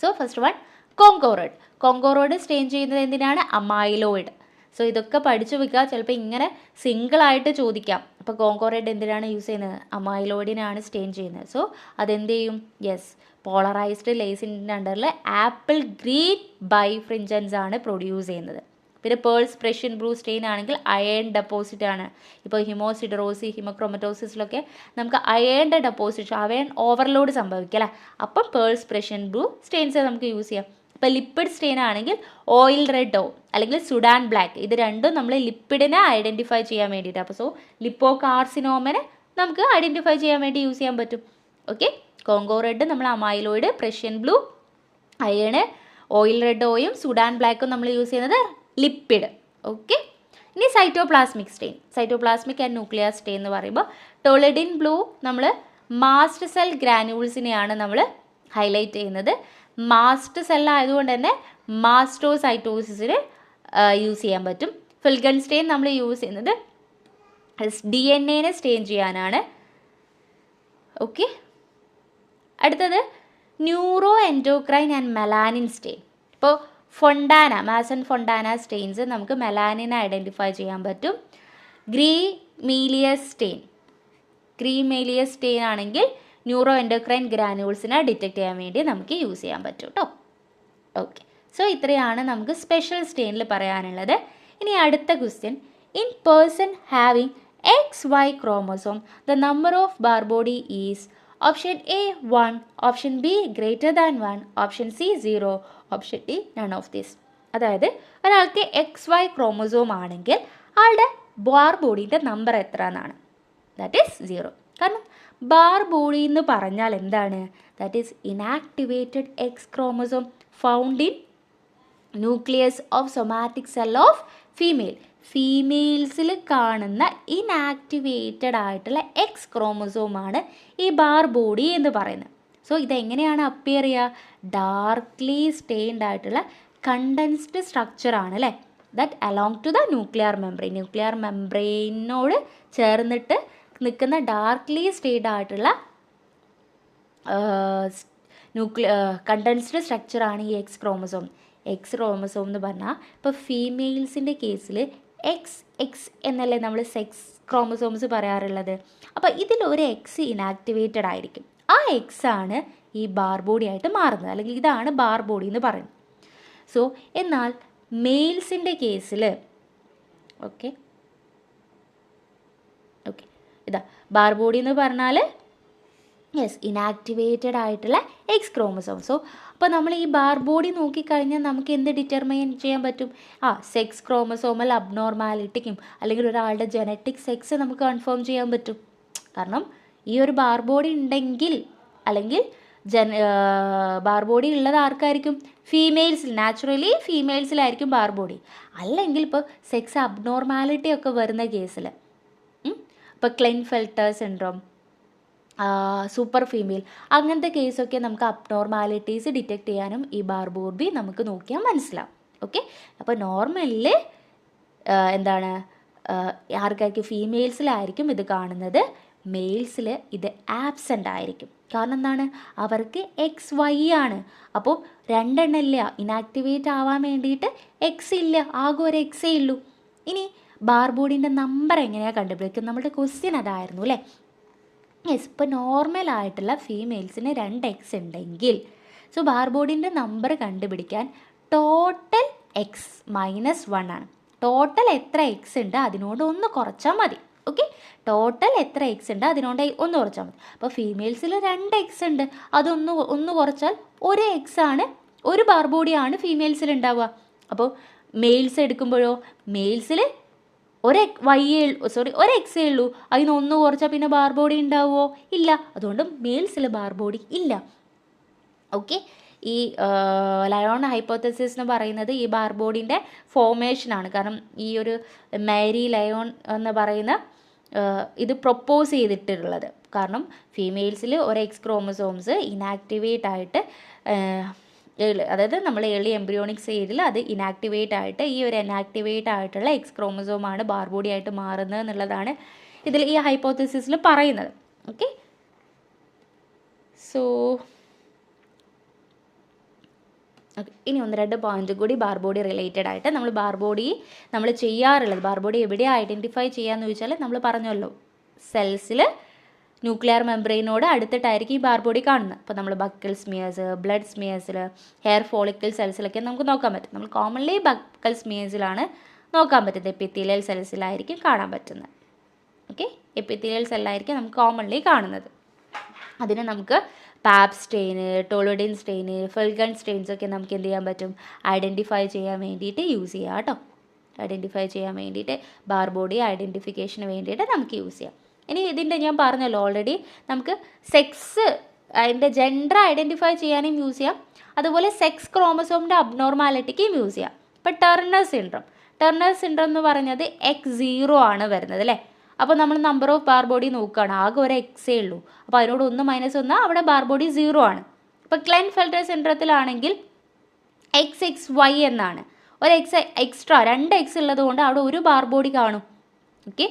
So first one Congo red. Congo red stain ചെയ്യുന്നത് എന്തിനാണ്? അമൈലോയിഡ്. സോ ഇതൊക്കെ പഠിച്ചു വെക്കുക, ചിലപ്പോൾ ഇങ്ങനെ സിംഗിളായിട്ട് ചോദിക്കാം. അപ്പോൾ കോങ്കോറോയിഡ് എന്തിനാണ് യൂസ് ചെയ്യുന്നത്? അമൈലോയിഡിനാണ് സ്റ്റെയിൻ ചെയ്യുന്നത്. സോ അതെന്ത് ചെയ്യും? യെസ്, പോളറൈസ്ഡ് ലേസിൻ്റെ അണ്ടറിൽ ആപ്പിൾ ഗ്രീൻ ബൈഫ്രിഞ്ചൻസ് ആണ് പ്രൊഡ്യൂസ് ചെയ്യുന്നത്. പിന്നെ പേൾസ് പ്രഷ്യൻ ബ്ലൂ സ്റ്റെയിൻ ആണെങ്കിൽ അയൺ ഡെപ്പോസിറ്റ് ആണ്. ഇപ്പോൾ ഹിമോസിഡറോസി, ഹിമോക്രോമറ്റോസിസിലൊക്കെ നമുക്ക് അയണിൻ്റെ ഡെപ്പോസിറ്റ്, അയൺ ഓവർലോഡ് സംഭവിക്കുക അല്ലേ, അപ്പം പേൾസ് പ്രഷ്യൻ ബ്ലൂ സ്റ്റെയിൻസ് നമുക്ക് യൂസ് ചെയ്യാം. ഇപ്പോൾ ലിപ്പിഡ് സ്റ്റെയിൻ ആണെങ്കിൽ ഓയിൽ റെഡോ അല്ലെങ്കിൽ സുഡാൻ ബ്ലാക്ക്, ഇത് രണ്ടും നമ്മൾ ലിപ്പിഡിനെ ഐഡൻറ്റിഫൈ ചെയ്യാൻ വേണ്ടിയിട്ട്. അപ്പോൾ സോ ലിപ്പോ കാർസിനോമനെ നമുക്ക് ഐഡൻറ്റിഫൈ ചെയ്യാൻ വേണ്ടി യൂസ് ചെയ്യാൻ പറ്റും. ഓക്കെ, കോങ്കോ റെഡ് നമ്മൾ amyloid, Prussian blue iron, oil റെഡോയും സുഡാൻ ബ്ലാക്കും നമ്മൾ യൂസ് ചെയ്യുന്നത് ലിപ്പിഡ്. ഓക്കെ, ഇനി cytoplasmic stain. Cytoplasmic and nuclear stain എന്ന് പറയുമ്പോൾ ടോളിഡിൻ ബ്ലൂ നമ്മൾ മാസ്റ്റ് സെൽ ഗ്രാനുൾസിനെയാണ് നമ്മൾ ഹൈലൈറ്റ് ചെയ്യുന്നത്. മാസ്റ്റ് സെൽ ആയതുകൊണ്ട് തന്നെ മാസ്റ്റോസൈറ്റോസിസിന് യൂസ് ചെയ്യാൻ പറ്റും. ഫിൽഗൺ സ്റ്റെയിൻ നമ്മൾ യൂസ് ചെയ്യുന്നത് DNA സ്റ്റെയിൻ ചെയ്യാനാണ്. ഓക്കെ, അടുത്തത് neuroendocrine and melanin stain. ഇപ്പോൾ ഫൊണ്ടാന, മാസൺ ഫൊണ്ടാന സ്റ്റെയിൻസ് നമുക്ക് മെലാനിനെ ഐഡൻറ്റിഫൈ ചെയ്യാൻ പറ്റും. ഗ്രീമീലിയസ് സ്റ്റെയിൻ, ഗ്രീമീലിയസ് സ്റ്റെയിൻ ആണെങ്കിൽ ന്യൂറോ എൻഡോക്രൈൻ ഗ്രാനുൾസിനെ ഡിറ്റക്ട് ചെയ്യാൻ വേണ്ടി നമുക്ക് യൂസ് ചെയ്യാൻ പറ്റും കേട്ടോ. ഓക്കെ, സോ ഇത്രയാണ് നമുക്ക് സ്പെഷ്യൽ സ്റ്റെയിനിൽ പറയാനുള്ളത്. ഇനി അടുത്ത question, in person having XY chromosome the number of bar body is option A 1, option be greater than 1, option C 0, option D none of this. അതായത് ഒരാൾക്ക് XY ക്രോമോസോം ആണെങ്കിൽ ആളുടെ ബാർ ബോഡീൻ്റെ നമ്പർ എത്ര എന്നാണ്. That is 0. കാരണം Barr body എന്ന് പറഞ്ഞാൽ എന്താണ്? That is inactivated X chromosome found in nucleus of somatic cell of female. ഫീമെയിൽസിൽ കാണുന്ന ഇനാക്ടിവേറ്റഡ് ആയിട്ടുള്ള എക്സ് ക്രോമോസോമാണ് ഈ ബാർ ബോഡി എന്ന് പറയുന്നത്. സോ ഇതെങ്ങനെയാണ് അപ്പിയർ ചെയ്യുക? ഡാർക്ക്ലി സ്റ്റെയിൻഡ് ആയിട്ടുള്ള കണ്ടൻസ്ഡ് സ്ട്രക്ചറാണ് അല്ലേ, that along to the nuclear membrane. Nuclear മെംബ്രെയിനോട് ചേർന്നിട്ട് നിൽക്കുന്ന ഡാർക്ക്ലി സ്റ്റെയിൻഡ് ആയിട്ടുള്ള കണ്ടൻസ്ഡ് സ്ട്രക്ചറാണ് ഈ എക്സ് ക്രോമോസോം. എക്സ് ക്രോമോസോം എന്ന് പറഞ്ഞാൽ ഇപ്പോൾ ഫീമെയിൽസിൻ്റെ കേസിൽ എക്സ് എന്നല്ലേ നമ്മൾ സെക്സ് ക്രോമോസോംസ് പറയാറുള്ളത്. അപ്പോൾ ഇതിലൊരു എക്സ് ഇനാക്ടിവേറ്റഡ് ആയിരിക്കും. ആ എക്സ് ആണ് ഈ ബാർ ബോഡി ആയിട്ട് മാറുന്നത്, അല്ലെങ്കിൽ ഇതാണ് ബാർ ബോഡി എന്ന് പറയുന്നത്. സോ എന്നാൽ മെയിൽസിൻ്റെ കേസിൽ ഓക്കെ ഇതാ ബാർ ബോഡി എന്ന് പറഞ്ഞാൽ യെസ് ഇനാക്ടിവേറ്റഡ് ആയിട്ടുള്ള എക്സ് ക്രോമോസോം. സോ അപ്പോൾ നമ്മൾ ഈ ബാർ ബോഡി നോക്കിക്കഴിഞ്ഞാൽ നമുക്ക് എന്ത് ഡിറ്റർമൈൻ ചെയ്യാൻ പറ്റും? സെക്സ് ക്രോമോസോമൽ അബ്നോർമാലിറ്റിക്കും അല്ലെങ്കിൽ ഒരാളുടെ ജനറ്റിക് സെക്സ് നമുക്ക് കൺഫേം ചെയ്യാൻ പറ്റും. കാരണം ഈ ഒരു ബാർ ബോഡി ഉണ്ടെങ്കിൽ അല്ലെങ്കിൽ ബാർ ബോഡി ഉള്ളത് ആർക്കായിരിക്കും? ഫീമെയിൽസിൽ, നാച്ചുറലി ഫീമെയിൽസിലായിരിക്കും ബാർ ബോഡി. അല്ലെങ്കിൽ ഇപ്പോൾ സെക്സ് അബ്നോർമാലിറ്റി ഒക്കെ വരുന്ന കേസിൽ ഇപ്പോൾ ക്ലെൻഫെൽട്ടർ സിൻഡ്രോം, സൂപ്പർ ഫീമെയിൽ, അങ്ങനത്തെ കേസൊക്കെ നമുക്ക് അബ്നോർമാലിറ്റീസ് ഡിറ്റക്ട് ചെയ്യാനും ഈ ബാർ ബോഡി നമുക്ക് നോക്കിയാൽ മനസ്സിലാവും. ഓക്കെ, അപ്പോൾ നോർമലിൽ എന്താണ് ആർക്കായിരിക്കും? ഫീമെയിൽസിലായിരിക്കും ഇത് കാണുന്നത്. മെയിൽസിൽ ഇത് ആബ്സെൻ്റ് ആയിരിക്കും. കാരണം എന്താണ്? അവർക്ക് XY ആണ്. അപ്പോൾ രണ്ടെണ്ണമില്ല, ഇനാക്ടിവേറ്റ് ആവാൻ വേണ്ടിയിട്ട് എക്സ് ഇല്ല, ആകെ ഒരു എക്സേ ഉള്ളൂ. ഇനി ബാർ ബോഡീൻ്റെ നമ്പർ എങ്ങനെയാണ് കണ്ടുപിടിക്കുക? നമ്മുടെ ക്വസ്റ്റ്യൻ അതായിരുന്നു അല്ലേ. യെസ്, ഇപ്പോൾ നോർമലായിട്ടുള്ള ഫീമെയിൽസിന് 2 എക്സ് ഉണ്ടെങ്കിൽ സോ ബാർ ബോഡീൻ്റെ നമ്പർ കണ്ടുപിടിക്കാൻ ടോട്ടൽ എക്സ് -1 ആണ്. ടോട്ടൽ എത്ര എക്സ് ഉണ്ട് അതിനോട് ഒന്ന് കുറച്ചാൽ മതി. ഓക്കെ, ടോട്ടൽ എത്ര എക്സ് ഉണ്ട് അതിനോട് ഒന്ന് കുറച്ചാൽ മതി. അപ്പോൾ ഫീമെയിൽസിൽ 2 എക്സ് ഉണ്ട്, അതൊന്ന് കുറച്ചാൽ 1 എക്സ് ആണ്, ഒരു ബാർ ബോഡിയാണ് ഫീമെയിൽസിൽ ഉണ്ടാവുക. അപ്പോൾ മെയിൽസ് എടുക്കുമ്പോഴോ മെയിൽസിൽ ഒരു എക്സേ ഉള്ളൂ, അതിന് 1 കുറച്ചാൽ പിന്നെ ബാർ ബോഡി ഉണ്ടാവുമോ? ഇല്ല. അതുകൊണ്ട് മെയിൽസിൽ ബാർ ബോഡി ഇല്ല. ഓക്കെ, ഈ ലയോൺ ഹൈപ്പോത്തസിസ് എന്ന് പറയുന്നത് ഈ ബാർബോഡിൻ്റെ ഫോർമേഷനാണ്. കാരണം ഈ ഒരു മാരി ലയോൺ എന്ന് പറയുന്ന ഇത് പ്രൊപ്പോസ് ചെയ്തിട്ടുള്ളത്. കാരണം ഫീമെയിൽസിൽ ഒരു എക്സ് ക്രോമസോംസ് ഇനാക്ടിവേറ്റ് ആയിട്ട്, അതായത് നമ്മൾ ഏർലി എംബ്രിയോണിക് സ്റ്റേജിൽ അത് ഇനാക്ടിവേറ്റ് ആയിട്ട് ഈ ഒരു ഇനാക്ടിവേറ്റ് ആയിട്ടുള്ള എക്സ് ക്രോമസോമാണ് ബാർബോഡി ആയിട്ട് മാറുന്നത് എന്നുള്ളതാണ് ഇതിൽ ഈ ഹൈപ്പോത്തസിസിൽ പറയുന്നത്. ഓക്കെ, സോ ഇനി 1-2 പോയിന്റ് കൂടി ബാർബോഡി റിലേറ്റഡ് ആയിട്ട് നമ്മൾ ചെയ്യാറുള്ളത്. ബാർബോഡി എവിടെ ഐഡൻറ്റിഫൈ ചെയ്യാമെന്ന് ചോദിച്ചാൽ നമ്മൾ പറഞ്ഞല്ലോ, സെൽസിൽ ന്യൂക്ലിയർ മെംബ്രെയിനോട് അടുത്തിട്ടായിരിക്കും ഈ ബാർബോഡി കാണുന്നത്. അപ്പോൾ നമ്മൾ buccal smears, blood സ്മിയേഴ്സിൽ, hair follicle സെൽസിലൊക്കെ നമുക്ക് നോക്കാൻ പറ്റും. നമ്മൾ കോമൺലി ബക്കൽ സ്മിയേഴ്സിലാണ് നോക്കാൻ പറ്റുന്നത്. എപ്പിത്തീലിയൽ സെൽസിലായിരിക്കും കാണാൻ പറ്റുന്നത്. ഓക്കെ, എപ്പിത്തീലിയൽ സെല്ലായിരിക്കും നമുക്ക് കോമൺലി കാണുന്നത്. അതിന് നമുക്ക് പാപ് സ്റ്റെയിന്, ടോളുഡിൻ സ്റ്റെയിന്, ഫെൽഗൺ സ്റ്റെയിൻസ് ഒക്കെ നമുക്ക് എന്ത് ചെയ്യാൻ പറ്റും, ഐഡൻറ്റിഫൈ ചെയ്യാൻ വേണ്ടിയിട്ട് യൂസ് ചെയ്യാം കേട്ടോ. ഐഡൻറ്റിഫൈ ചെയ്യാൻ വേണ്ടിയിട്ട് ബാർബോഡി ഐഡൻറ്റിഫിക്കേഷന് വേണ്ടിയിട്ട് നമുക്ക് യൂസ് ചെയ്യാം. ഇനി ഇതിൻ്റെ ഞാൻ പറഞ്ഞല്ലോ ഓൾറെഡി, നമുക്ക് സെക്സ്, അതിൻ്റെ ജെൻഡർ ഐഡൻറ്റിഫൈ ചെയ്യാനും യൂസ് ചെയ്യാം. അതുപോലെ സെക്സ് ക്രോമസോമിൻ്റെ അബ്നോർമാലിറ്റിക്കും യൂസ് ചെയ്യാം. ഇപ്പോൾ ടർണർ സിൻഡ്രം എന്ന് പറഞ്ഞത് X0 ആണ് വരുന്നത് അല്ലേ. അപ്പോൾ നമ്മൾ നമ്പർ ഓഫ് ബാർബോഡി നോക്കുകയാണ്, ആകെ ഒരു എക്സേ ഉള്ളൂ. അപ്പോൾ അതിനോട് 1 - അവിടെ ബാർബോഡി 0 ആണ്. ഇപ്പോൾ ക്ലെൻഫെൽറ്റർ സിൻഡ്രത്തിലാണെങ്കിൽ XXY എന്നാണ്, ഒരു എക്സ് എക്സ്ട്രാ 2 എക്സ് ഉള്ളത് കൊണ്ട് അവിടെ ഒരു ബാർബോഡി കാണും. ഓക്കെ,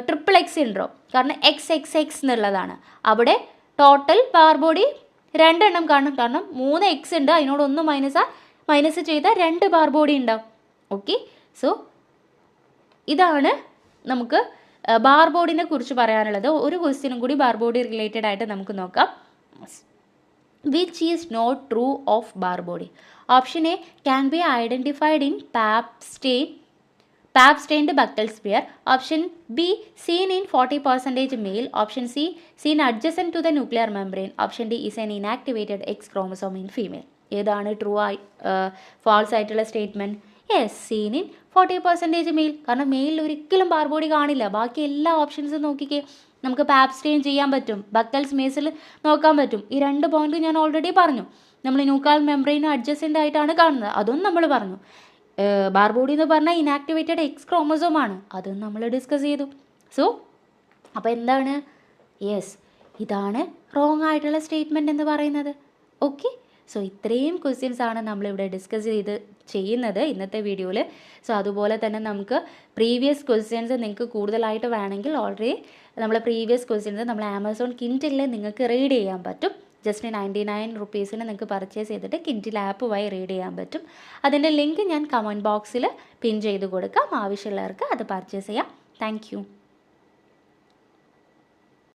XXX സിൻഡ്രോം കാരണം XXX എന്നുള്ളതാണ്, അവിടെ ടോട്ടൽ ബാർബോഡി 2 എണ്ണം കാണും. കാരണം 3 എക്സ് ഉണ്ട്, അതിനോട് 1 മൈനസ് ചെയ്താൽ 2 ബാർബോഡി ഉണ്ടാവും. ഓക്കെ, സോ ഇതാണ് നമുക്ക് ബാർബോഡിനെ കുറിച്ച് പറയാനുള്ളത്. ഒരു ക്വസ്റ്റ്യനും കൂടി ബാർബോഡി റിലേറ്റഡ് ആയിട്ട് നമുക്ക് നോക്കാം. Which is not true of Barr body? Option A, can be identified in pap stained buccal sphere. Option B, seen in 40% male. Option C, seen adjacent to the nuclear membrane. Option D is an inactivated X chromosome in female. ഏതാണ് true false ആയിട്ടുള്ള statement? Yes, seen in 40% male. കാരണം മെയിലിൽ ഒരിക്കലും ബാർബോഡി കാണില്ല. ബാക്കി എല്ലാ ഓപ്ഷൻസും നോക്കിക്കേ, നമുക്ക് പാപ് സ്റ്റെയിൻ ചെയ്യാൻ പറ്റും, ബക്കൽ സ്മേസിൽ നോക്കാൻ പറ്റും. ഈ 2 പോയിന്റ് ഞാൻ ഓൾറെഡി പറഞ്ഞു. നമ്മൾ ന്യൂക്ലിയർ മെംബ്രെയിൻ അഡ്ജസൻ്റ് ആയിട്ടാണ് കാണുന്നത്, അതും നമ്മൾ പറഞ്ഞു. ബാർബോഡി എന്ന് പറഞ്ഞാൽ ഇനാക്ടിവേറ്റഡ് എക്സ് ക്രോമസോമാണ്, അതും നമ്മൾ ഡിസ്കസ് ചെയ്തു. സോ അപ്പോൾ എന്താണ്? യെസ്, ഇതാണ് റോങ് ആയിട്ടുള്ള സ്റ്റേറ്റ്മെൻറ്റ് എന്ന് പറയുന്നത്. ഓക്കെ, സോ ഇത്രയും ക്വസ്റ്റ്യൻസ് ആണ് നമ്മളിവിടെ ഡിസ്കസ് ചെയ്യുന്നത് ഇന്നത്തെ വീഡിയോയിൽ. സോ അതുപോലെ തന്നെ നമുക്ക് പ്രീവിയസ് ക്വസ്റ്റ്യൻസ് നിങ്ങൾക്ക് കൂടുതലായിട്ട് വേണമെങ്കിൽ ഓൾറെഡി നമ്മൾ പ്രീവിയസ് ക്വസ്റ്റ്യൻസ് നമ്മൾ ആമസോൺ കിൻഡിലിൽ നിങ്ങൾക്ക് റീഡ് ചെയ്യാൻ പറ്റും. ജസ്റ്റ് 99 റുപ്പീസിന് നിങ്ങൾക്ക് പർച്ചേസ് ചെയ്തിട്ട് കിൻഡിൽ ആപ്പ് വഴി റീഡ് ചെയ്യാൻ പറ്റും. അതിൻ്റെ ലിങ്ക് ഞാൻ കമൻറ്റ് ബോക്സിൽ പിൻ ചെയ്ത് കൊടുക്കാം, ആവശ്യമുള്ളവർക്ക് അത് പർച്ചേസ് ചെയ്യാം. താങ്ക്